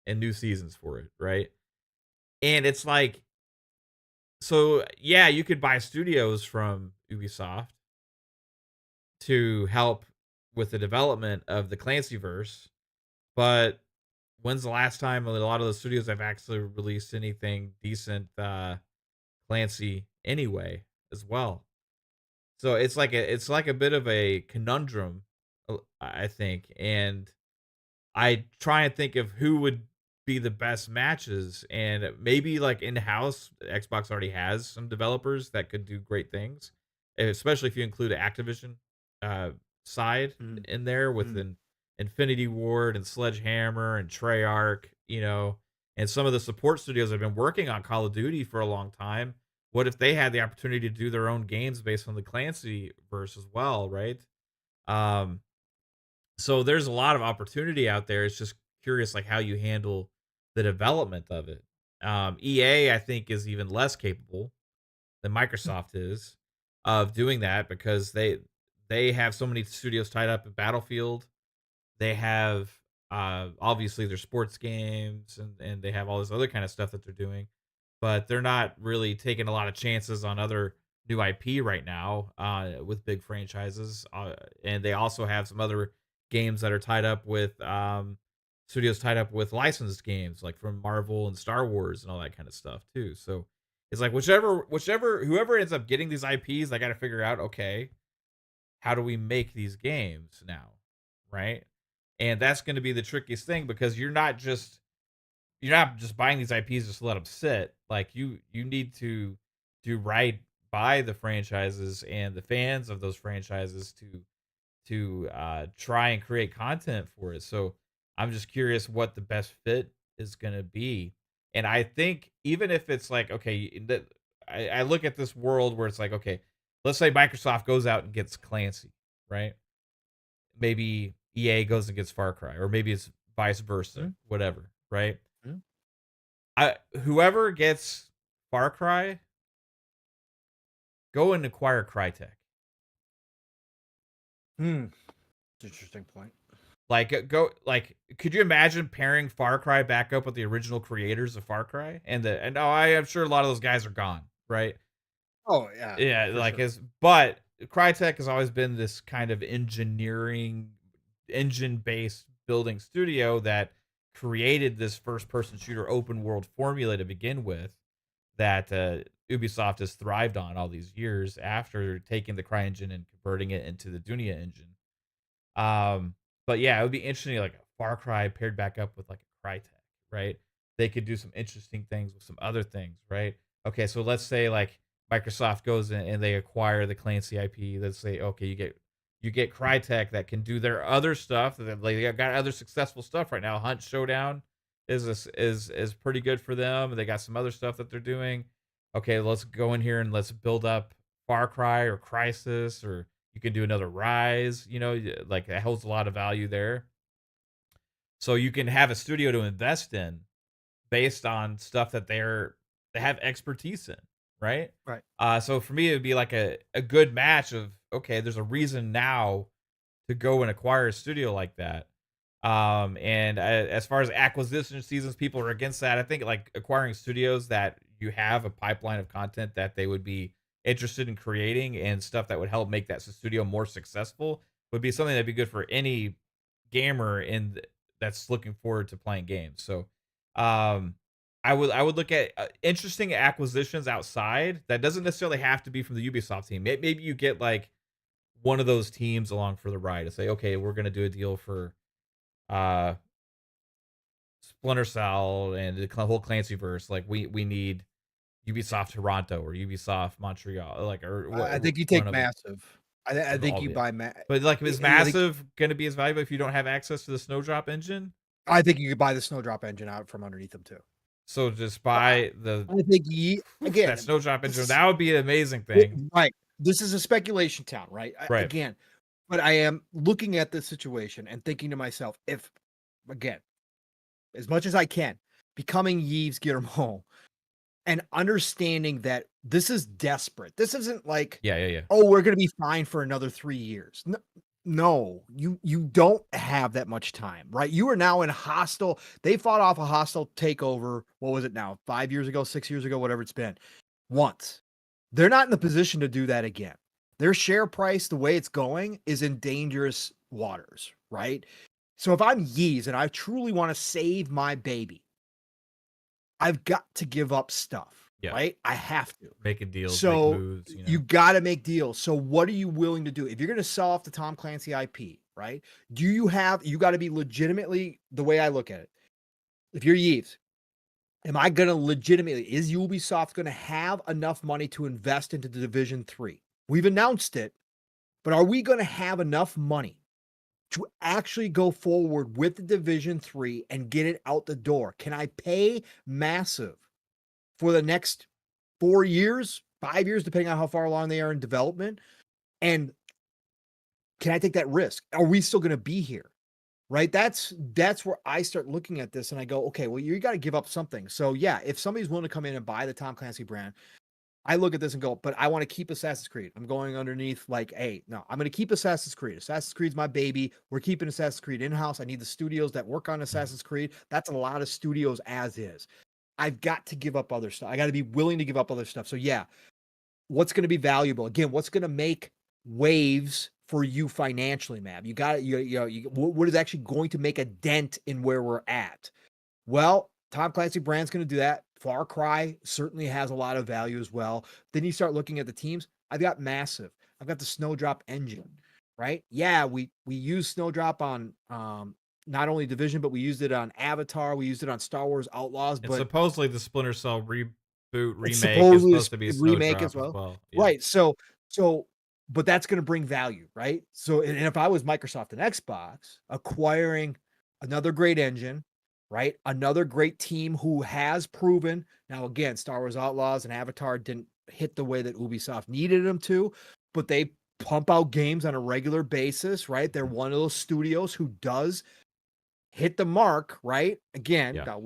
and new seasons for it, right? And it's like, so yeah, you could buy studios from Ubisoft to help with the development of the Clancyverse, but when's the last time a lot of the studios have actually released anything decent Clancy anyway as well? So it's like a bit of a conundrum, I think, and I try and think of who would be the best matches, and maybe like in house, Xbox already has some developers that could do great things, especially if you include Activision uh, side Mm, in there with mm, an Infinity Ward and Sledgehammer and Treyarch, and some of the support studios have been working on Call of Duty for a long time. what if they had the opportunity to do their own games based on the Clancy verse as well, right? Um, so there's a lot of opportunity out there. It's just curious, like how you handle the development of it. EA, I think, is even less capable than Microsoft is of doing that because they have so many studios tied up at Battlefield. They have obviously their sports games and they have all this other kind of stuff that they're doing, but they're not really taking a lot of chances on other new IP right now with big franchises. And they also have some other games that are tied up with studios tied up with licensed games like from Marvel and Star Wars and all that kind of stuff too. So it's like whichever whoever ends up getting these IPs, I got to figure out, okay, how do we make these games now, right? And that's going to be the trickiest thing because you're not just buying these IPs just to let them sit. Like you need to do right by the franchises and the fans of those franchises to try and create content for it. So I'm just curious what the best fit is going to be. And I think even if it's like okay, I look at this world where it's like okay, let's say Microsoft goes out and gets Clancy, right? Maybe EA goes and gets Far Cry, or maybe it's vice versa, Mm-hmm. whatever, right? Mm-hmm. Whoever gets Far Cry, go and acquire Crytek. Interesting point. Like go like could you imagine pairing Far Cry back up with the original creators of Far Cry? And oh, I am sure a lot of those guys are gone, right? Oh yeah, Yeah, for like sure. his but Crytek has always been this kind of engineering engine-based building studio that created this first-person shooter open world formula to begin with that Ubisoft has thrived on all these years after taking the CryEngine and converting it into the Dunia engine. Um, but yeah, it would be interesting, like a Far Cry paired back up with like a Crytek, right? They could do some interesting things with some other things, right? Okay, so let's say like Microsoft goes in and they acquire the Clancy IP. Let's say okay, you get Crytek that can do their other stuff. That like, they got other successful stuff right now. Hunt Showdown is pretty good for them. They got some other stuff that they're doing. Okay, let's go in here and let's build up Far Cry or Crisis or you can do another Rise, like that holds a lot of value there. So you can have a studio to invest in based on stuff that they have expertise in, right? Right. So for me, it would be like a good match of okay, there's a reason now to go and acquire a studio like that. And as far as acquisition seasons, people are against that. I think like acquiring studios that you have a pipeline of content that they would be interested in creating and stuff that would help make that studio more successful would be something that'd be good for any gamer that's looking forward to playing games. So, um, I would look at interesting acquisitions outside. That doesn't necessarily have to be from the Ubisoft team. Maybe you get like one of those teams along for the ride and say, okay, we're gonna do a deal for uh Splinter Cell and the whole Clancy verse. Like we need Ubisoft Toronto or Ubisoft Montreal, like or I think you one take of them. massive. I think you Yeah. buy But like, is I think massive going to be as valuable if you don't have access to the Snowdrop engine? I think you could buy the Snowdrop engine out from underneath them too. So just But buy the I think ye that again, Snowdrop this engine. is That would be an amazing thing, right. This is a speculation town, right? right? Again, but I am looking at this situation and thinking to myself, if again, as much as I can, becoming Yves Guillermo and understanding that this is desperate. This isn't like, Yeah, yeah, yeah. oh, we're gonna be fine for another 3 years. No, you don't have that much time, right? You are now in hostile. They fought off a hostile takeover. What was it now? 5 years ago, 6 years ago, whatever it's been. Once. They're not in the position to do that again. Their share price, the way it's going, is in dangerous waters, right? So if I'm Yeez and I truly want to save my baby, I've got to give up stuff, Yeah, right? I have to. making deals, make So moves, you got to make deals. So what are you willing to do? If you're going to sell off the Tom Clancy IP, right? You got to be legitimately the way I look at it. If you're Yves, am I going to legitimately, is Ubisoft going to have enough money to invest into the Division 3? We've announced it, but are we going to have enough money to actually go forward with the Division 3 and get it out the door? Can I pay massive for the next 4 years? 5 years, depending on how far along they are in development. And can I take that risk? Are we still going to be here? Right? That's where I start looking at this and I go, okay, well, you got to give up something. So yeah, if somebody's willing to come in and buy the Tom Clancy brand, I look at this and go, but I want to keep Assassin's Creed. I'm going underneath like, hey, no, I'm going to keep Assassin's Creed. Assassin's Creed's my baby. We're keeping Assassin's Creed in-house. I need the studios that work on Assassin's Creed. That's a lot of studios as is. I've got to give up other stuff. I got to be willing to give up other stuff. So yeah, what's going to be valuable? Again, what's going to make waves for you financially, Mav? You got what is actually going to make a dent in where we're at? Well, Tom Clancy brand's going to do that. Far Cry certainly has a lot of value as well. Then you start looking at the teams. I've got Massive. I've got the Snowdrop engine, right? Yeah, we use Snowdrop on not only Division, but we used it on Avatar. We used it on Star Wars Outlaws. And But supposedly the Splinter Cell reboot it's remake is supposedly supposed to be a a remake as Snowdrop as well. well. Yeah. Right. So but that's going to bring value, right? So and if I was Microsoft and Xbox acquiring another great engine, right? Another great team who has proven. Now again, Star Wars Outlaws and Avatar didn't hit the way that Ubisoft needed them to, but they pump out games on a regular basis, right? They're one of those studios who does hit the mark, right? Again, Yeah.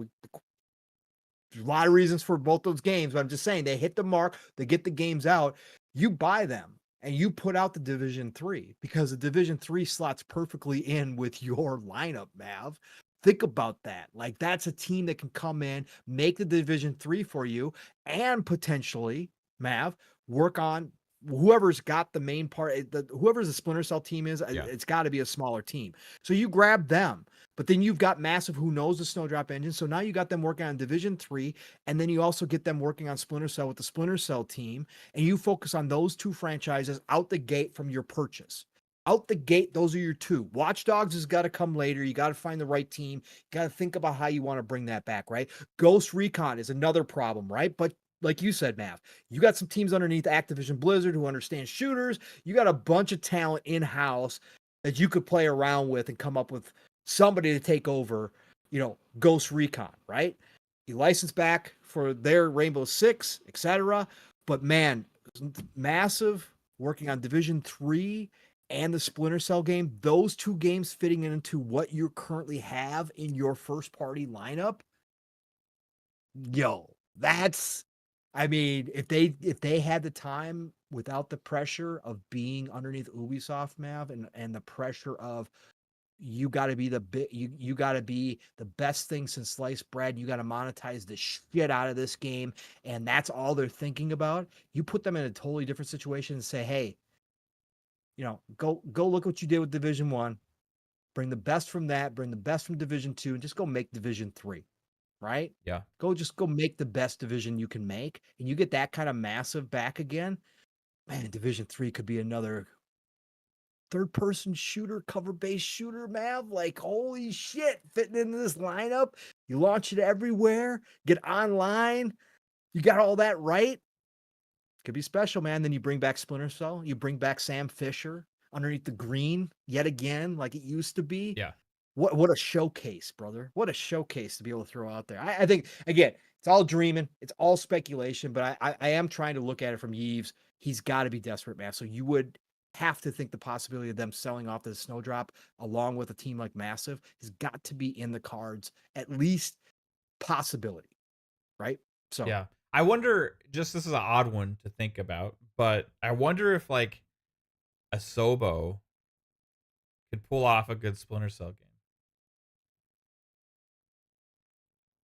there's a lot of reasons for both those games, but I'm just saying they hit the mark, they get the games out, you buy them and you put out the Division 3 because the Division 3 slots perfectly in with your lineup, Mav. Think about that. Like that's a team that can come in, make the Division 3 for you, and potentially, Mav, work on whoever's got the main part, whoever's the Splinter Cell team is, Yeah. it's got to be a smaller team. So you grab them. But then you've got Massive who knows the Snowdrop engine. So now you got them working on Division 3, and then you also get them working on Splinter Cell with the Splinter Cell team, and you focus on those two franchises out the gate from your purchase. Out the gate, those are your two. Watch Dogs has got to come later. You got to find the right team. You got to think about how you want to bring that back, right? Ghost Recon is another problem, right? But like you said, Mav, you got some teams underneath Activision Blizzard who understand shooters. You got a bunch of talent in-house that you could play around with and come up with somebody to take over, Ghost Recon, right? You license back for their Rainbow Six, etc. But man, Massive working on Division 3 and the Splinter Cell game, those two games fitting into what you currently have in your first party lineup. If they had the time without the pressure of being underneath Ubisoft, Mav, and the pressure of you got to be you got to be the best thing since sliced bread. You got to monetize the shit out of this game, and that's all they're thinking about. You put them in a totally different situation and say, "Hey, go look what you did with Division 1. Bring the best from that, bring the best from Division 2, and just go make Division 3." Right? Yeah. Go make the best division you can make, and you get that kind of Massive back again. Man, Division 3 could be another third-person shooter, cover-based shooter, Mav. Like, holy shit, fitting into this lineup. You launch it everywhere, get online. You got all that right. Could be special, man. Then you bring back Splinter Cell. You bring back Sam Fisher underneath the green yet again, like it used to be. Yeah. What a showcase, brother. What a showcase to be able to throw out there. I think, again, it's all dreaming. It's all speculation, but I am trying to look at it from Yves. He's got to be desperate, man. So you would have to think the possibility of them selling off the Snowdrop along with a team like Massive has got to be in the cards, at least possibility, right? So Yeah. I wonder, this is an odd one to think about, but I wonder if like a Sobo could pull off a good Splinter Cell game.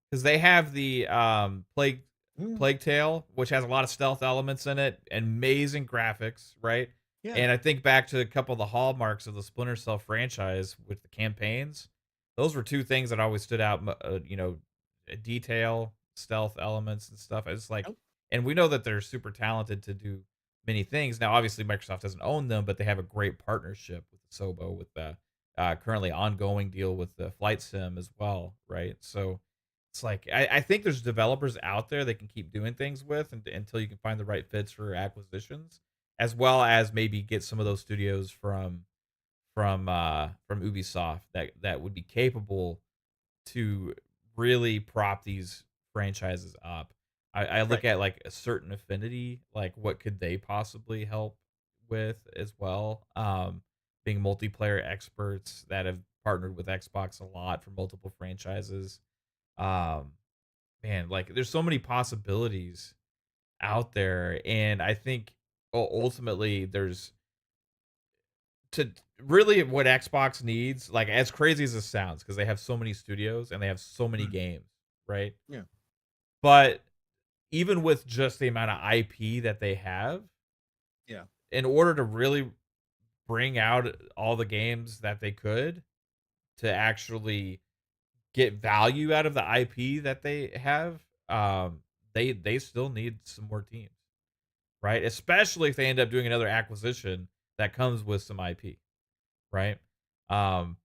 Because they have the Plague Tale, which has a lot of stealth elements in it, amazing graphics, right? Yeah. And I think back to a couple of the hallmarks of the Splinter Cell franchise with the campaigns. Those were two things that always stood out, detail, stealth elements and stuff. It's like, Yep. and we know that they're super talented to do many things. Now, obviously, Microsoft doesn't own them, but they have a great partnership with Sobo, with the currently ongoing deal with the Flight Sim as well, right? So it's like I think there's developers out there that can keep doing things with until you can find the right fits for acquisitions, as well as maybe get some of those studios from Ubisoft that would be capable to really prop these franchises up. I look Right. at like a certain affinity, like what could they possibly help with as well. Being multiplayer experts that have partnered with Xbox a lot for multiple franchises. Um, Man, like there's so many possibilities out there, and I think ultimately there's to really what Xbox needs, like as crazy as this sounds, because they have so many studios and they have so many Mm, games, right? yeah. But even with just the amount of IP that they have, Yeah. in order to really bring out all the games that they could to actually get value out of the IP that they have, they still need some more teams, right? Especially if they end up doing another acquisition that comes with some IP, right? Um,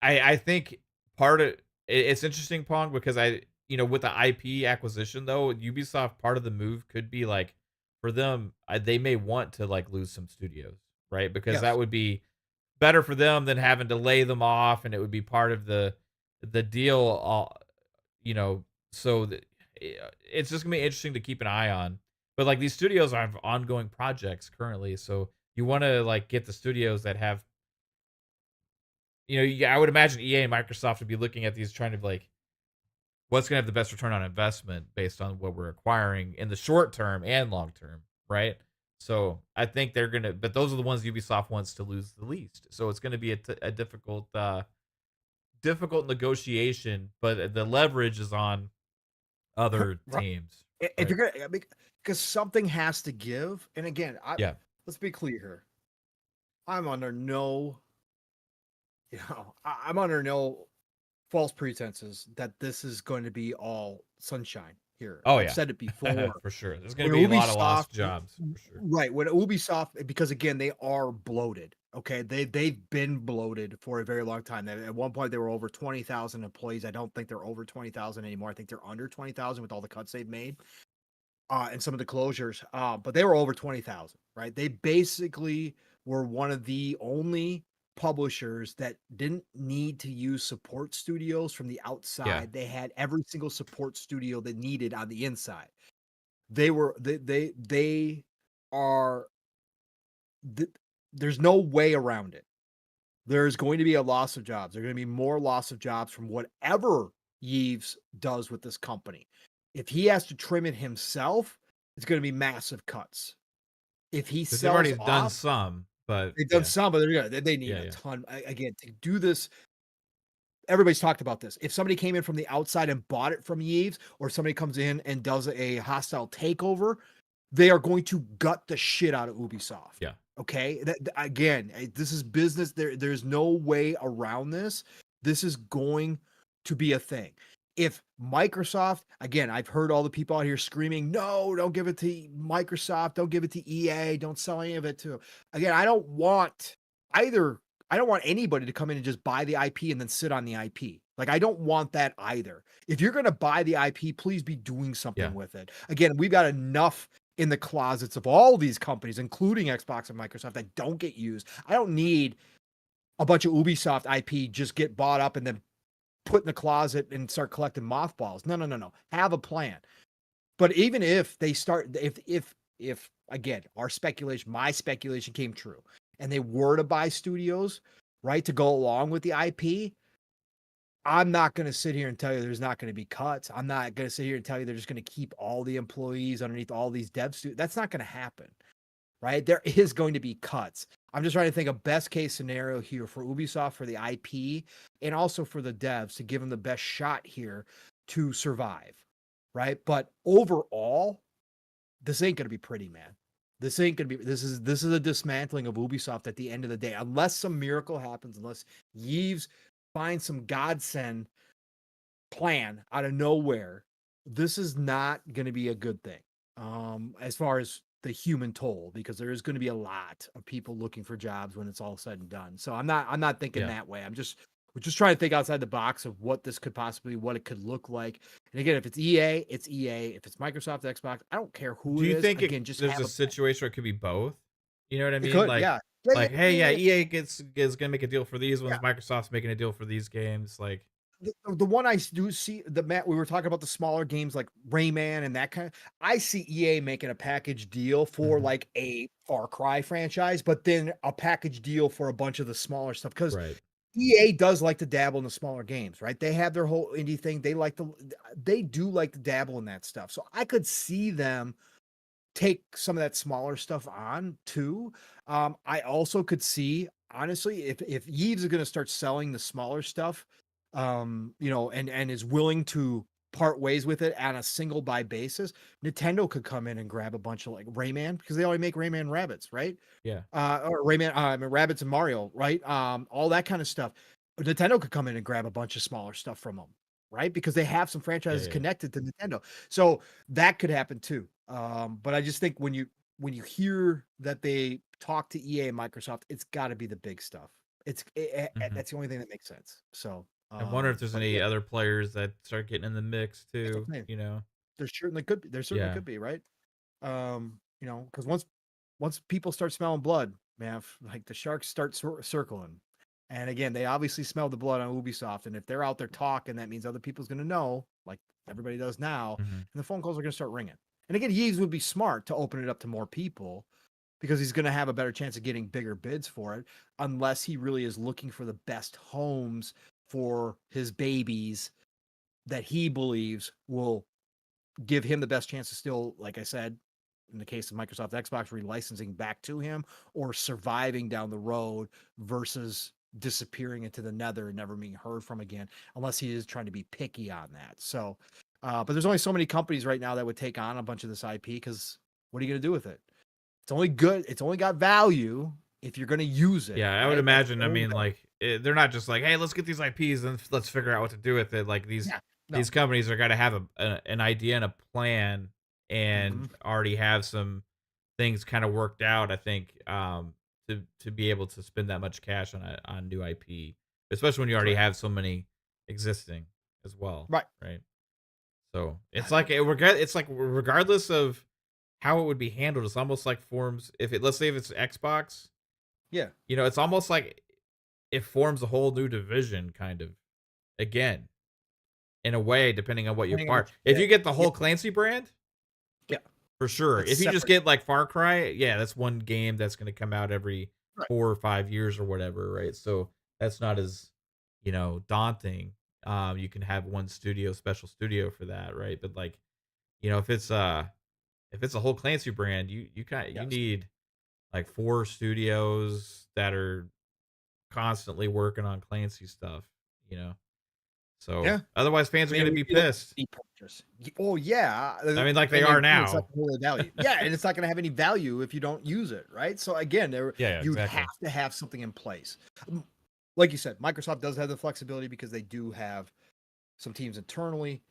I think part of it's interesting, Pong, because with the IP acquisition though, Ubisoft part of the move could be like for them, they may want to like lose some studios, right? Because that Yes. would be better for them than having to lay them off, and it would be part of the deal. You know, so it's just gonna be interesting to keep an eye on. But like these studios have ongoing projects currently, so you want to like get the studios that have I would imagine EA and Microsoft would be looking at these trying to like, what's going to have the best return on investment based on what we're acquiring in the short term and long term, right? So I think they're gonna, but those are the ones Ubisoft wants to lose the least. So it's going to be a difficult negotiation, but the leverage is on other Right. teams, If right? you're gonna, because something has to give. And again, Yeah. let's be clear here. I'm under no, I'm under no false pretenses that this is going to be all sunshine here. Oh I've yeah, said it before. for sure. There's going to When be a lot of Ubisoft, lost jobs for sure. right? When Ubisoft, because again, they are bloated. Okay, they've been bloated for a very long time. At one point, they were over 20,000 employees. I don't think they're over 20,000 anymore. I think they're under 20,000 with all the cuts they've made and some of the closures. But they were over 20,000, right? They basically were one of the only publishers that didn't need to use support studios from the Yeah. outside. They had every single support studio they needed on the inside. They are th- there's no way around it. There's going to be a loss of jobs. There's going to be more loss of jobs from whatever Yves does with this company. If he has to trim it himself, it's going to be massive cuts. If he Because they've sells already done off, some, but they've done yeah, some, but they need yeah, a yeah, ton. Again, to do this, everybody's talked about this. If somebody came in from the outside and bought it from Yves, or somebody comes in and does a hostile takeover, they are going to gut the shit out of Ubisoft. yeah. Okay. Again, this is business. There's no way around this. This is going to be a thing. If Microsoft, again, I've heard all the people out here screaming, no, don't give it to Microsoft, don't give it to EA, don't sell any of it to. Again, either I don't want anybody to come in and just buy the IP and then sit on the IP. Like, I don't want that either. If you're going to buy the IP, please be doing something Yeah. with it. Again, we've got enough in the closets of all these companies, including Xbox and Microsoft, that don't get used. I don't need a bunch of Ubisoft IP just get bought up and then put in the closet and start collecting mothballs. No, no, no, no. Have a plan. But even if they start, if again, my speculation came true, and they were to buy studios, right, to go along with the IP, I'm not going to sit here and tell you there's not going to be cuts. I'm not going to sit here and tell you they're just going to keep all the employees underneath all these dev studios. That's not going to happen, right? There is going to be cuts. I'm just trying to think of best case scenario here for Ubisoft, for the IP, and also for the devs to give them the best shot here to survive, right? But overall, this ain't gonna be pretty, man. This ain't gonna be. This is a dismantling of Ubisoft at the end of the day, unless some miracle happens, unless Yves finds some godsend plan out of nowhere. This is not gonna be a good thing. As far as the human toll, because there is going to be a lot of people looking for jobs when it's all said and done. So I'm not thinking Yeah. that way. We're just trying to think outside the box of what this could possibly, what it could look like. And again, if it's EA, it's EA. If it's Microsoft, Xbox, I don't care who Do it you is. think Again, just there's have a a plan. situation where it could be both? You know what I It mean? could, yeah. Yeah, yeah, Like, hey, yeah, yeah, yeah, EA is gonna make a deal for these yeah. ones. Microsoft's making a deal for these games. Like, the one I do see the Matt, we were talking about the smaller games like Rayman and that kind of, I see EA making a package deal for Mhm. like a Far Cry franchise, but then a package deal for a bunch of the smaller stuff because Right. EA does like to dabble in the smaller games, right? They have their whole indie thing. They do like to dabble in that stuff. So I could see them take some of that smaller stuff on too. I also could see, honestly, if Yves is going to start selling the smaller stuff, and is willing to part ways with it on a single buy basis, Nintendo could come in and grab a bunch of like Rayman because they already make Rayman Rabbits, right? Yeah. Or Rayman, I mean, Rabbits and Mario, right? All that kind of stuff. Nintendo could come in and grab a bunch of smaller stuff from them, right? Because they have some Yeah, franchises yeah, yeah. connected to Nintendo. So that could happen too. But I just think when you hear that they talk to EA and Microsoft, it's got to be the big stuff. Mhm. That's the only thing that makes sense. So, I wonder if there's but any yeah, other players that start getting in the mix that's what too, I'm saying. you know? There certainly could be. There certainly Yeah. could be, right? Because once people start smelling blood, man, like the sharks start circling. And again, they obviously smell the blood on Ubisoft, and if they're out there talking, that means other people's going to know, like everybody does now, Mhm. and the phone calls are going to start ringing. And again, Yves would be smart to open it up to more people because he's going to have a better chance of getting bigger bids for it, unless he really is looking for the best homes for his babies that he believes will give him the best chance to still, like I said, in the case of Microsoft Xbox, relicensing back to him or surviving down the road versus disappearing into the nether and never being heard from again, unless he is trying to be picky on that. So, but there's only so many companies right now that would take on a bunch of this IP because what are you going to do with it? It's only good. It's only got value if you're going to use it, Yeah, I would right? That's imagine, the I only mean, value. like, they're not just like, "Hey, let's get these IPs and let's figure out what to do with it." Like, Yeah. No. these companies are gotta have an idea and a plan Hmm. and already have some things kinda worked out, I think, to be able to spend that much cash on new IP, especially when you already Correct. have so many existing as well, Right. right? So, I it's like mean, it's like regardless of how it would be handled, it's almost like forms if it let's say if it's Xbox, yeah. it's almost like it forms a whole new division kind of again, in a way, depending on what you Depending on acquire. what you If get. you get the Yeah. whole Clancy brand, Yeah. for sure. That's If you just separate. get like Far Cry, yeah, that's one game that's gonna come out every Right. 4 or 5 years or whatever, right? So that's not as, daunting. You can have one studio, special studio for that, right? But like, if it's a whole Clancy brand, you Yes. need like 4 studios that are constantly working on Clancy stuff, you know? So, Yeah. otherwise fans I are mean, it gonna would be be like pissed. a purchase. Oh, yeah, I mean, like they and are then it's not now. gonna really value. Yeah, and it's not gonna have any value if you don't use it, right? So again, Yeah, yeah, you'd have exactly. to have something in place. Like you said, Microsoft does have the flexibility because they do have some teams internally.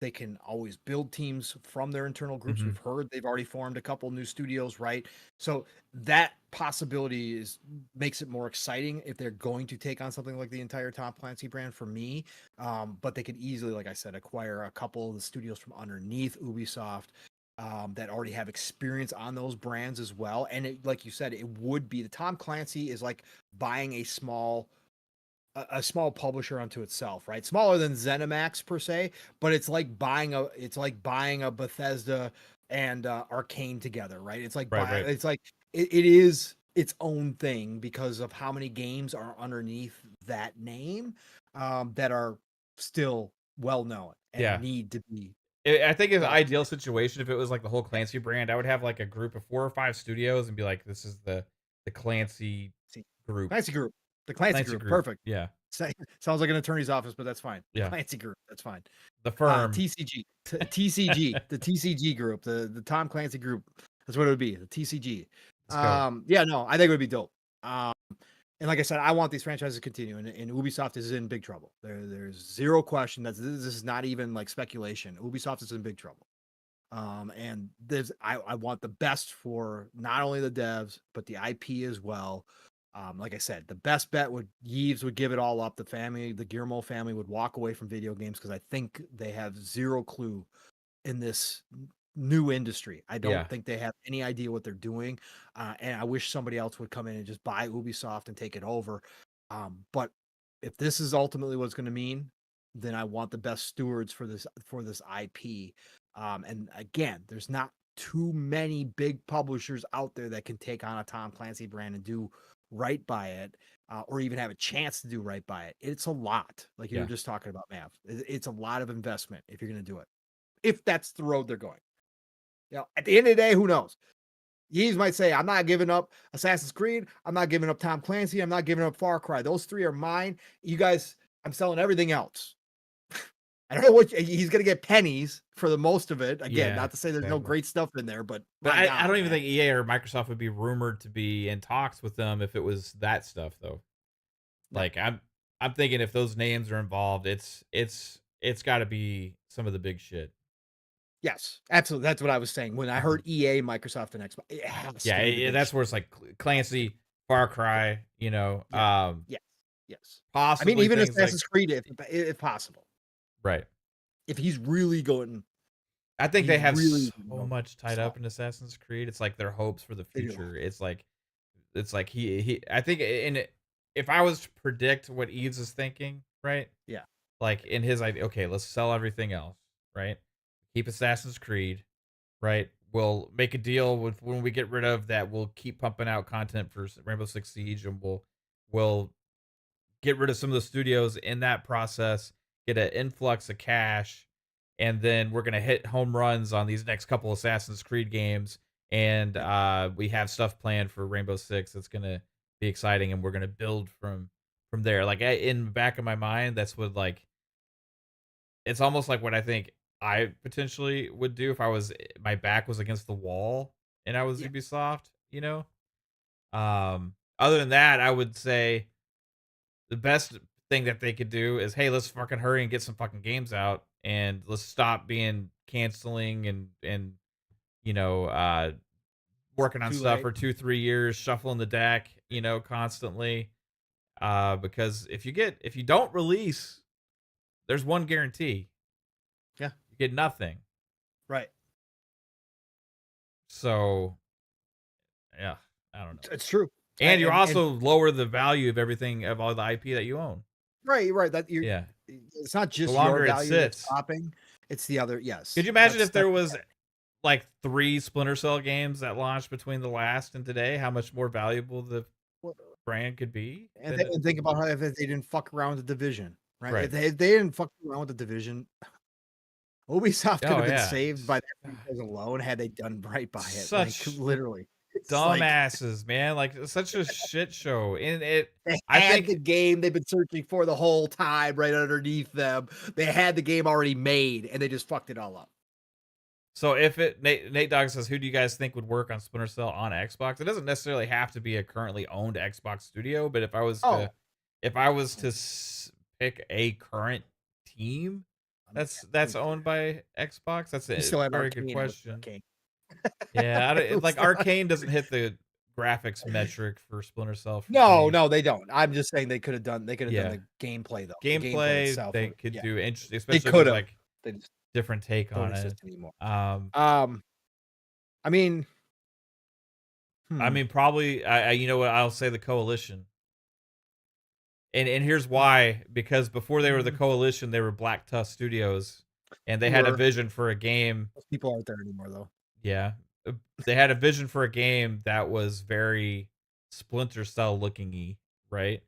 They can always build teams from their internal groups. Mhm. We've heard they've already formed a couple new studios, right? So that possibility is makes it more exciting if they're going to take on something like the entire Tom Clancy brand for me. But they could easily, like I said, acquire a couple of the studios from underneath Ubisoft that already have experience on those brands as well. And like you said, it would be the Tom Clancy is like buying a small publisher unto itself, right? Smaller than ZeniMax per se, but it's like buying a Bethesda and Arcane together, right? Right, right. It is its own thing because of how many games are underneath that name that are still well known and Yeah. need to be I think in the like ideal situation, if it was like the whole yeah, Clancy brand, I would have like a group of 4 or 5 studios and be like, "This is the Clancy see, group." Clancy Group, the Clancy Clancy Group, group. perfect. Yeah. Sounds like an attorney's office, but that's fine. The Yeah. Clancy Group, that's fine. The firm. TCG, TCG, the TCG group, the Tom Clancy group. That's what it would be, the TCG. Let's go. Yeah, no, I think it would be dope. Um, and like I said, I want these franchises to continue, and Ubisoft is in big trouble. There's zero question that this is not even like speculation. Ubisoft is in big trouble. And I want the best for not only the devs but the IP as well. Like I said, the best bet would Yves would give it all up. The Guillermo family would walk away from video games because I think they have zero clue in this new industry. I don't Yeah. think they have any idea what they're doing. And I wish somebody else would come in and just buy Ubisoft and take it over. But if this is ultimately what it's going to mean, then I want the best stewards for this IP. And again, there's not too many big publishers out there that can take on a Tom Clancy brand and do right by it, or even have a chance to do right by it. It's a lot, like you were just talking about, Mav. It's a lot of investment if you're going to do it, if that's the road they're going. You know, at the end of the day, who knows? Yeez might say, I'm not giving up Assassin's Creed. I'm not giving up Tom Clancy. I'm not giving up Far Cry. Those three are mine. You guys, I'm selling everything else. I don't know what he's going to get pennies for the most of it. Again, not to say there's no great stuff in there, but I don't even think EA or Microsoft would be rumored to be in talks with them if it was that stuff, though. Like I'm thinking if those names are involved, it's got to be some of the big shit. Yes, absolutely. That's what I was saying when I heard EA, Microsoft, and Xbox. It has to be that's where it's like Clancy, Far Cry. You know, yes. Possibly. I mean, even Assassin's Creed, if possible. Right. If he's really going, I think they have really so much tied up in Assassin's Creed. It's like their hopes for the future. It's like he. I think if I was to predict what Eves is thinking, right? Yeah. Like in his idea, okay, let's sell everything else, right? Keep Assassin's Creed, right? We'll make a deal with when we get rid of that. We'll keep pumping out content for Rainbow Six Siege, and we'll get rid of some of the studios in that process. Get an influx of cash, and then we're gonna hit home runs on these next couple Assassin's Creed games, and we have stuff planned for Rainbow Six that's gonna be exciting, and we're gonna build from there. Like in the back of my mind, that's what like it's almost like what I think I potentially would do if my back was against the wall and I was Ubisoft. You know, other than that, I would say the best thing that they could do is, hey, let's fucking hurry and get some fucking games out, and let's stop being canceling and you know working on stuff for 2-3 years, shuffling the deck, you know, constantly. Because if you don't release, there's one guarantee. Yeah, you get nothing. Right. So, yeah, I don't know. It's true. And you also lower the value of everything, of all the IP that you own. Right. That it's not just the longer your value it that's stopping. It's the other. Yes. Could you imagine if there was like 3 Splinter Cell games that launched between the last and today? How much more valuable the brand could be? And think about how if they didn't fuck around with the Division, right? If they didn't fuck around with the Division, Ubisoft could have been saved by that alone had they done right by it. Such like, literally. Dumbasses, man. Like such a shit show. And I think the game they've been searching for the whole time right underneath them. They had the game already made and they just fucked it all up. So if Nate Dogg says, who do you guys think would work on Splinter Cell on Xbox? It doesn't necessarily have to be a currently owned Xbox studio, but if I was to pick a current team that's owned by Xbox, that's a very good question. Yeah, like Arcane doesn't hit the graphics metric for Splinter Cell. No, they don't. I'm just saying they could have done the gameplay though. Gameplay itself, they could do interesting, especially with like different take on it. I mean, probably you know what, I'll say the Coalition. And here's why, because before they were the Coalition, they were Black Tusk Studios, and they had a vision for a game. Those people aren't there anymore though. Yeah. They had a vision for a game that was very Splinter Cell looking-y, right?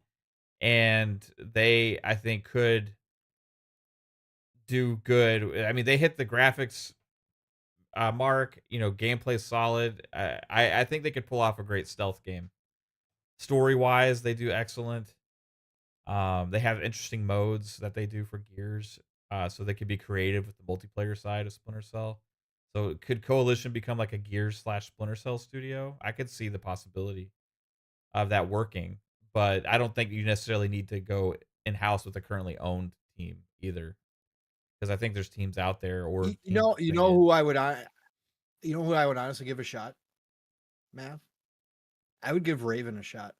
And they, I think, could do good. I mean, they hit the graphics mark, you know, gameplay solid. I think they could pull off a great stealth game. Story-wise, they do excellent. They have interesting modes that they do for Gears, so they could be creative with the multiplayer side of Splinter Cell. So could Coalition become like a Gears / Splinter Cell studio? I could see the possibility of that working, but I don't think you necessarily need to go in-house with a currently owned team either, because I think there's teams out there. Or you know who I would honestly give a shot, Mav? I would give Raven a shot.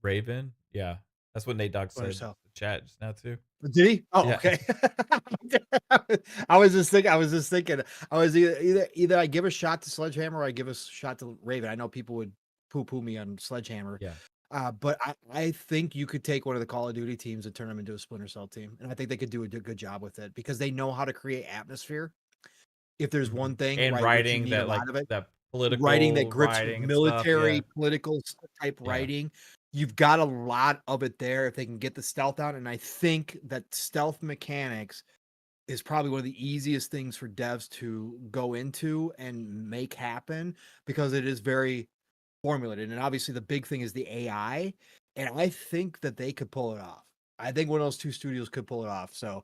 Raven, yeah, that's what Nate Dogg said in the chat just now too. Did he? Oh, yeah. Okay. I was just thinking. I was either I give a shot to Sledgehammer or I give a shot to Raven. I know people would poo-poo me on Sledgehammer. Yeah. But I think you could take one of the Call of Duty teams and turn them into a Splinter Cell team, and I think they could do a good job with it because they know how to create atmosphere. If there's one thing, And right, which you writing need a that, like, lot of it, that writing that political grips with writing and stuff, yeah. military, political type Yeah. writing, you've got a lot of it there if they can get the stealth out, and I think that stealth mechanics is probably one of the easiest things for devs to go into and make happen because it is very formulated. And obviously, the big thing is the AI, and I think that they could pull it off. I think one of those two studios could pull it off. So,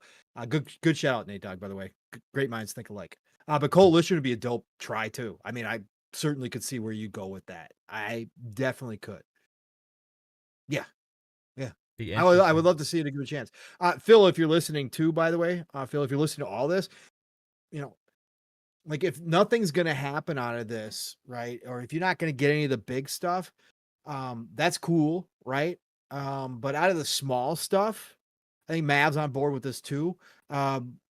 good shout out, Nate Dogg. By the way, great minds think alike. But Coalition would be a dope try too. I mean, I certainly could see where you go with that. I definitely could. Yeah, yeah. Be I would interesting. love to see it a good chance. Phil, if you're listening too, by the way, Phil, if you're listening to all this, you know, like if nothing's gonna happen out of this, right? Or if you're not gonna get any of the big stuff, that's cool, right? But out of the small stuff, I think Mav's on board with this too. Um,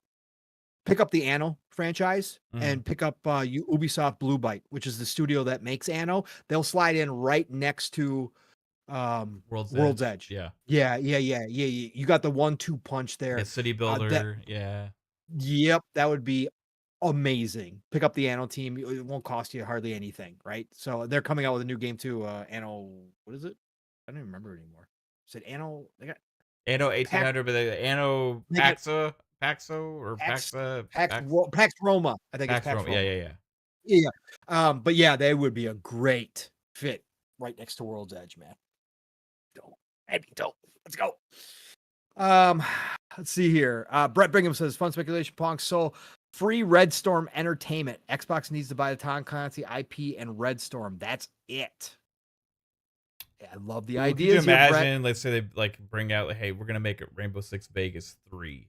Pick up the Anno franchise Mhm. and pick up Ubisoft Blue Byte, which is the studio that makes Anno. They'll slide in right next to World's World's Edge, Edge. yeah. Yeah. You got the 1-2 punch Like a there. city That builder, yeah. Yep, that would be amazing. Pick up the Anno team. It won't cost you hardly anything, right? So they're coming out with a new game too. Anno, what is it? I don't even remember anymore. Said Anno. They got Anno Pax. 1800, but the Anno They got Paxo or Pax. Paxa Pax. Pax Pax Roma. I think it's Pax Pax Rome, yeah, Roma. yeah, yeah. Yeah. But yeah, they would be a great fit right next to World's Edge, man. Dope. That'd be dope. Let's go. Um, let's see here. Brett Bingham says, "Fun speculation, Pong. So free Red Storm Entertainment. Xbox needs to buy the Tom Clancy IP and Red Storm. That's it." Yeah, I love the Ooh, could you ideas here, Brett. imagine, let's say they, like, bring out, like, "Hey, we're gonna make it Rainbow Six Vegas 3,"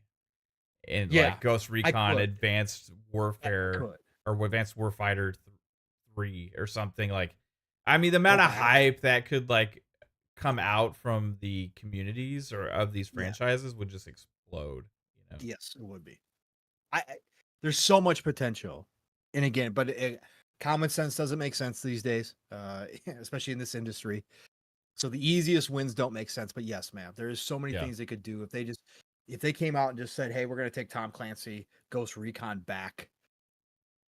and, Yeah, like, Ghost I Recon could. Advanced I Warfare could. or Advanced Warfighter 3 or something, like, I mean, the amount of Okay. hype that could, like, come out from the communities or of these Yeah. franchises would just explode, you know? Yes, it would be. I there's so much potential, and again, but common sense doesn't make sense these days, especially in this industry. So the easiest wins don't make sense. But yes, man, there is so many Yeah. things they could do if they came out and just said, "Hey, we're going to take Tom Clancy Ghost Recon back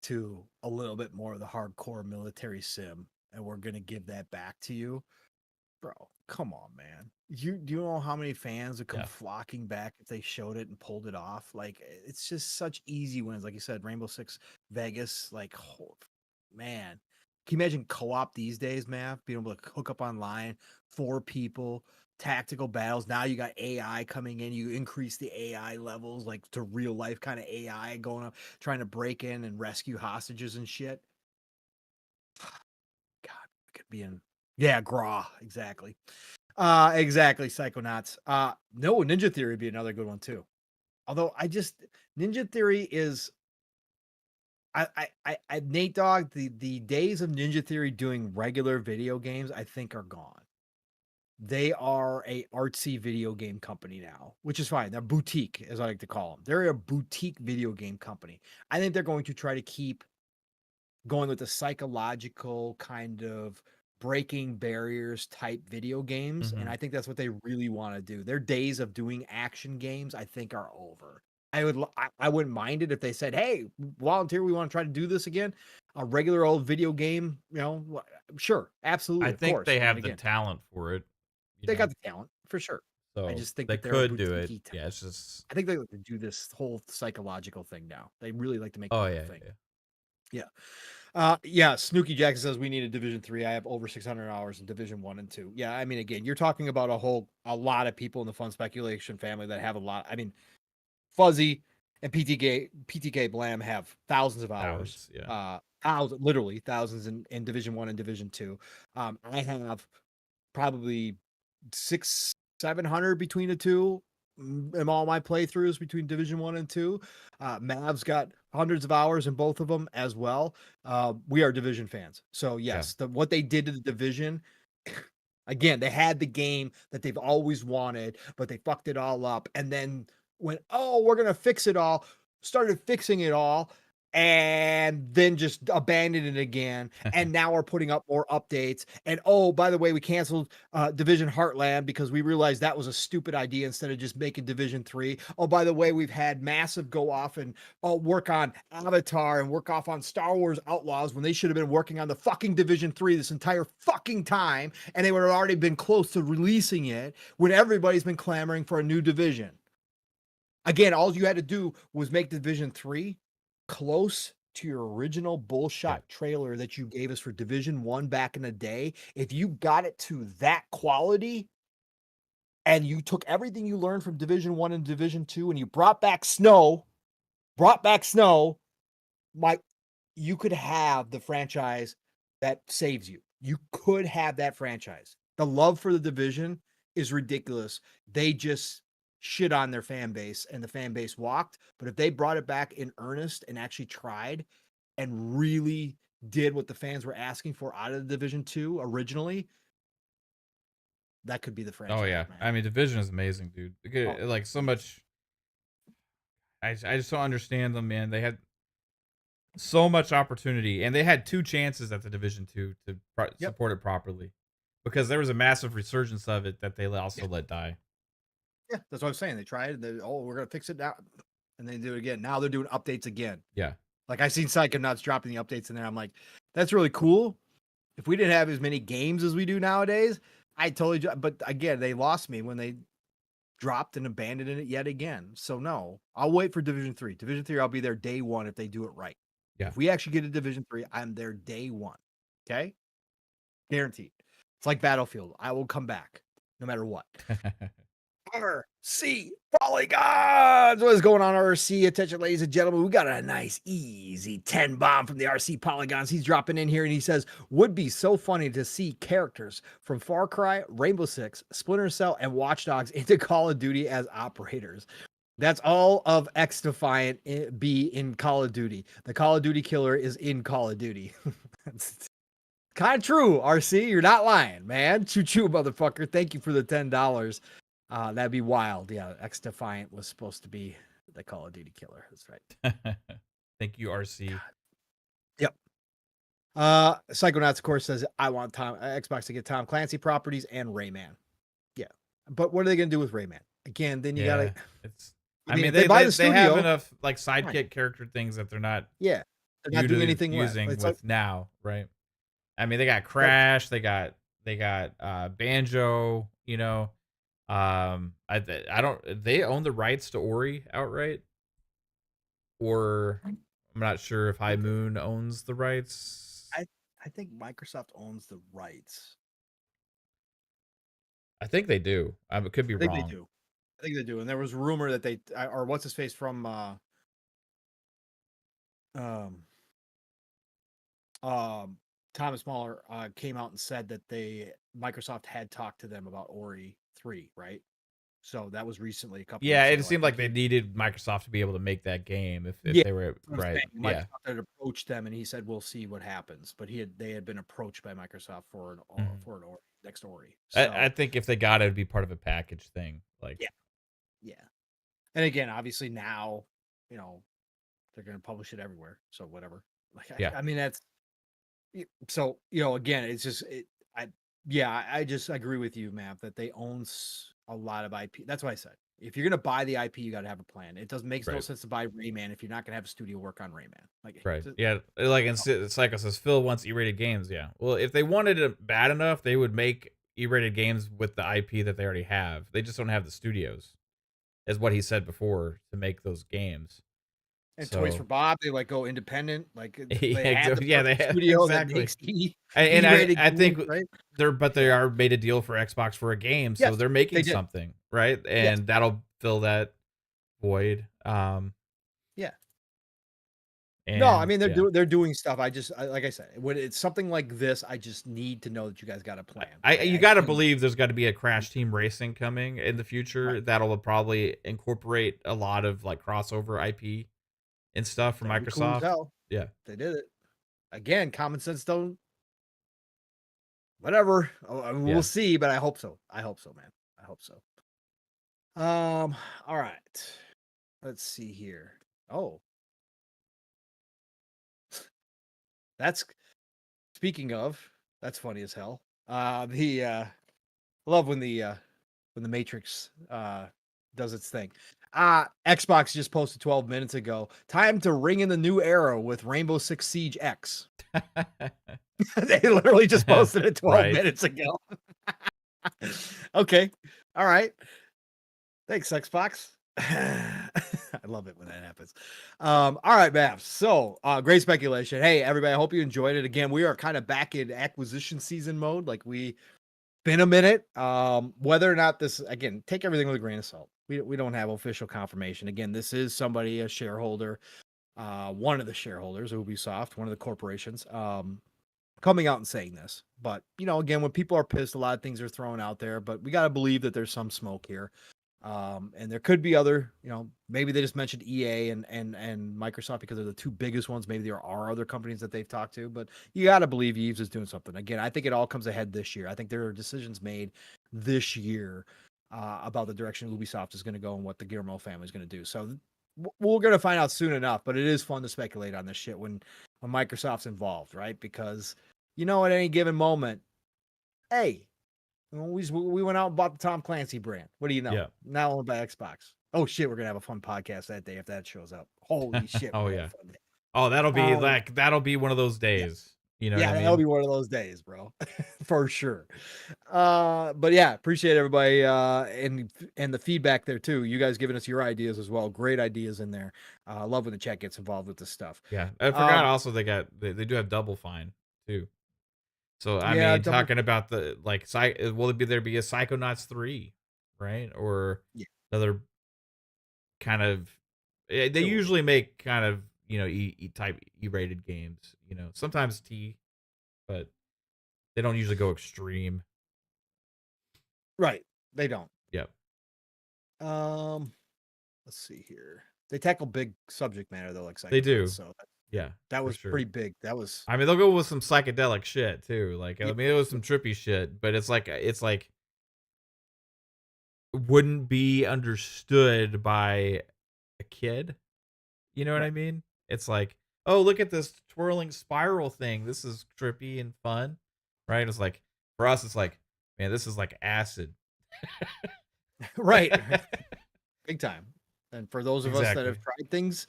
to a little bit more of the hardcore military sim, and we're going to give that back to you." Bro, come on, man. Do you know how many fans would come Yeah. flocking back if they showed it and pulled it off? Like it's just such easy wins. Like you said, Rainbow Six Vegas, like oh, man. Can you imagine co-op these days, man? Being able to hook up online, 4 people, tactical battles. Now you got AI coming in. You increase the AI levels, like to real life kind of AI going up, trying to break in and rescue hostages and shit. God, it could be in. Yeah, Graw, exactly. Exactly, Psychonauts. No, Ninja Theory would be another good one too. Although Ninja Theory is Nate Dogg, the days of Ninja Theory doing regular video games, I think are gone. They are a artsy video game company now, which is fine. They're boutique, as I like to call them. They're a boutique video game company. I think they're going to try to keep going with the psychological kind of breaking barriers type video games, and Mhm. I think that's what they really want to do. Their days of doing action games, I think, are over. I wouldn't mind it if they said, "Hey, volunteer, we want to try to do this again, a regular old video game." Sure, I absolutely, of think course. they I mean, have the again, talent for it, you they got know? the talent for sure. I So, just think they that they're a could do it. boutique. Yeah, it's just I think they like to do this whole psychological thing now. They really like to make Oh, that a yeah, thing. yeah. Yeah. Yeah, Snooky Jackson says we need a Division 3. I have over 600 hours in Division 1 and 2. Yeah, I mean, again, you're talking about a lot of people in the fun speculation family that have a lot. I mean, Fuzzy and PTK Blam have thousands of hours. Thousands, yeah. Literally thousands in Division 1 and Division 2. I have probably 600-700 between the two in all my playthroughs between Division 1 and 2. Mav's got hundreds of hours in both of them as well. We are Division fans. So Yeah. yes, what they did to the Division, again, they had the game that they've always wanted, but they fucked it all up and then went, "Oh, we're going to fix it all." Started fixing it all. and then just abandoned it again, and now we're putting up more updates, and, oh, by the way, we canceled, Division Heartland because we realized that was a stupid idea instead of just making Division 3. Oh, by the way, we've had Massive go off and, work on Avatar and work off on Star Wars Outlaws when they should have been working on the fucking Division 3 this entire fucking time, and they would have already been close to releasing it when everybody's been clamoring for a new Division. Again, all you had to do was make Division 3 close to your original Yeah. bullshot trailer that you gave us for Division 1 back in the day. If you got it to that quality and you took everything you learned from Division 1 and Division 2 and you brought back snow, Mike, you could have the franchise that saves you. You could have that franchise. The love for the Division is ridiculous. They just shit on their fan base and the fan base walked. But if they brought it back in earnest and actually tried and really did what the fans were asking for out of the Division 2 originally, that could be the Oh franchise, yeah. man. I mean, Division is amazing, dude. Oh, Like so much. I just don't understand them, man. They had so much opportunity, and they had 2 chances at the Division 2 to yep. support it properly, because there was a massive resurgence of it that they Yeah. also let die. Yeah. That's what I'm saying. They tried and we're going to fix it now. And they do it again. Now they're doing updates again. Yeah. Like I seen Psychonauts dropping the updates in there. I'm like, that's really cool. If we didn't have as many games as we do nowadays, I totally. But again, they lost me when they dropped and abandoned it yet again. So no, I'll wait for Division 3. Division 3, I'll be there day one if they do it right. Yeah. If we actually get a Division 3, I'm there day one. Okay, guaranteed. It's like Battlefield. I will come back no matter what. RC Polygons. What is going on, RC? Attention, ladies and gentlemen. We got a nice, easy 10 bomb from the RC Polygons. He's dropping in here and he says, would be so funny to see characters from Far Cry, Rainbow Six, Splinter Cell, and Watch Dogs into Call of Duty as operators. That's all of X Defiant be in Call of Duty. The Call of Duty killer is in Call of Duty. That's kind of true, RC. You're not lying, man. Choo choo, motherfucker. Thank you for the $10. That'd be wild. Yeah, X Defiant was supposed to be the Call of Duty killer. That's right. Thank you, RC. Yep. Psychonauts, of course, says I want Xbox to get Tom Clancy properties and Rayman. Yeah, but what are they gonna do with Rayman? Again, then you gotta. It's. I mean, they buy the studio, they have enough like sidekick character things that they're not. Yeah, they're not doing anything using with like, now, right? I mean, they got Crash, they got Banjo, you know. I don't. They own the rights to Ori outright, or I'm not sure if High Moon owns the rights. I think Microsoft owns the rights. I think they do. I could be wrong. They do. I think they do. And there was rumor that they or what's his face from Thomas Muller came out and said that Microsoft had talked to them about Ori 3, right? So that was recently a couple. Yeah, it seemed like they needed Microsoft to be able to make that game if they were right. Microsoft had approached them and he said we'll see what happens, but they had been approached by Microsoft for an next Ori. So, I think if they got it, it'd be part of a package thing. Like yeah. And again, obviously now, you know, they're going to publish it everywhere. So whatever. Like I mean that's so, you know, again, it's just I just agree with you, Matt, that they own a lot of IP. That's what I said. If you're gonna buy the IP, you got to have a plan. It doesn't make no sense to buy Rayman if you're not gonna have a studio work on Rayman. Like, right? Yeah, like in Psycho says, Phil wants E-rated games. Yeah, well, if they wanted it bad enough, they would make E-rated games with the IP that they already have. They just don't have the studios, is what he said before, to make those games. And Toys for Bob, they like go independent, like they they have studio exactly. That makes and I think right? they are made a deal for Xbox for a game, so they're making something, right? And that'll fill that void. Yeah. And, no, I mean they're doing stuff. Like I said, when it's something like this, I just need to know that you guys got a plan. You got to believe there's got to be a Crash Team Racing coming in the future that'll probably incorporate a lot of like crossover IP and stuff from Microsoft. Cool yeah, they did it. Again, common sense don't. Whatever. We'll see, but I hope so. I hope so, man. I hope so. All right. Let's see here. Oh. That's speaking of. That's funny as hell. Love when the Matrix does its thing. Xbox just posted 12 minutes ago. Time to ring in the new era with Rainbow Six Siege X. They literally just posted it 12 Right. minutes ago. Okay. All right. Thanks, Xbox. I love it when that happens. All right, Maps. So, great speculation. Hey, everybody, I hope you enjoyed it. Again, we are kind of back in acquisition season mode. Like, been a minute. Whether or not this, again, take everything with a grain of salt. We don't have official confirmation. Again, this is somebody, a shareholder, one of the shareholders, Ubisoft, one of the corporations, coming out and saying this. But, again, when people are pissed, a lot of things are thrown out there, but we got to believe that there's some smoke here. And there could be other, maybe they just mentioned EA and Microsoft because they're the two biggest ones. Maybe there are other companies that they've talked to, but you got to believe Yves is doing something. Again, I think it all comes ahead this year. I think there are decisions made this year about the direction Ubisoft is going to go and what the Guillermo family is going to do. So we're going to find out soon enough, but it is fun to speculate on this shit when Microsoft's involved, right? Because, at any given moment, hey, we went out and bought the Tom Clancy brand. What do you know? Yeah. Now owned by Xbox. Oh shit, we're gonna have a fun podcast that day if that shows up. Holy shit! Oh yeah. Oh, that'll be that'll be one of those days. Yeah. You know what I mean? That'll be one of those days, bro, for sure. But yeah, appreciate everybody and the feedback there too. You guys giving us your ideas as well. Great ideas in there. Love when the chat gets involved with this stuff. Yeah, I forgot. Also, they do have Double Fine too. So I mean, talking about the will there be a Psychonauts 3, right? Or another kind of they usually make kind of type E-rated games. Sometimes T, but they don't usually go extreme. Right, they don't. Yep. Let's see here. They tackle big subject matter though, like Psychonauts. They do. So yeah, that was pretty big. That was. I mean, they'll go with some psychedelic shit too. Like, I mean, it was some trippy shit, but it's like wouldn't be understood by a kid. You know what I mean? It's like, oh, look at this twirling spiral thing. This is trippy and fun, right? It's like, for us, it's like, man, this is like acid. Right. Big time. And for those of us that have tried things,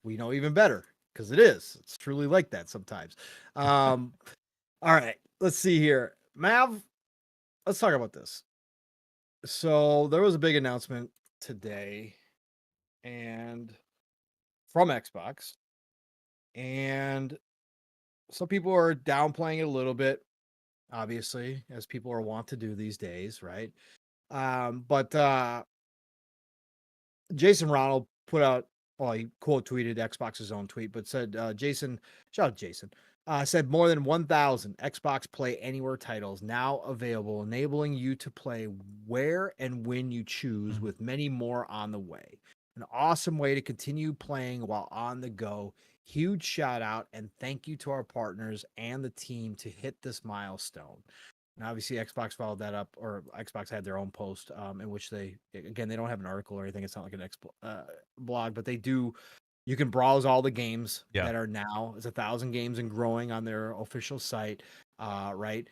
we know even better because it's truly like that sometimes. All right, let's see here. Mav, let's talk about this. So there was a big announcement today and from Xbox, and some people are downplaying it a little bit, obviously, as people are wont to do these days, right? But Jason Ronald put out, he quote tweeted Xbox's own tweet, but said, shout out Jason, said more than 1,000 Xbox Play Anywhere titles now available, enabling you to play where and when you choose, with many more on the way. An awesome way to continue playing while on the go. Huge shout out and thank you to our partners and the team to hit this milestone. And obviously Xbox followed that up, or Xbox had their own post in which they don't have an article or anything. It's not like an blog, but they do. You can browse all the games that are now. It's 1,000 games and growing on their official site, right?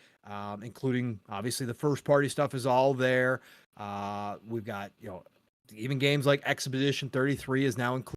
Including obviously the first party stuff is all there. We've got even games like Expedition 33 is now included.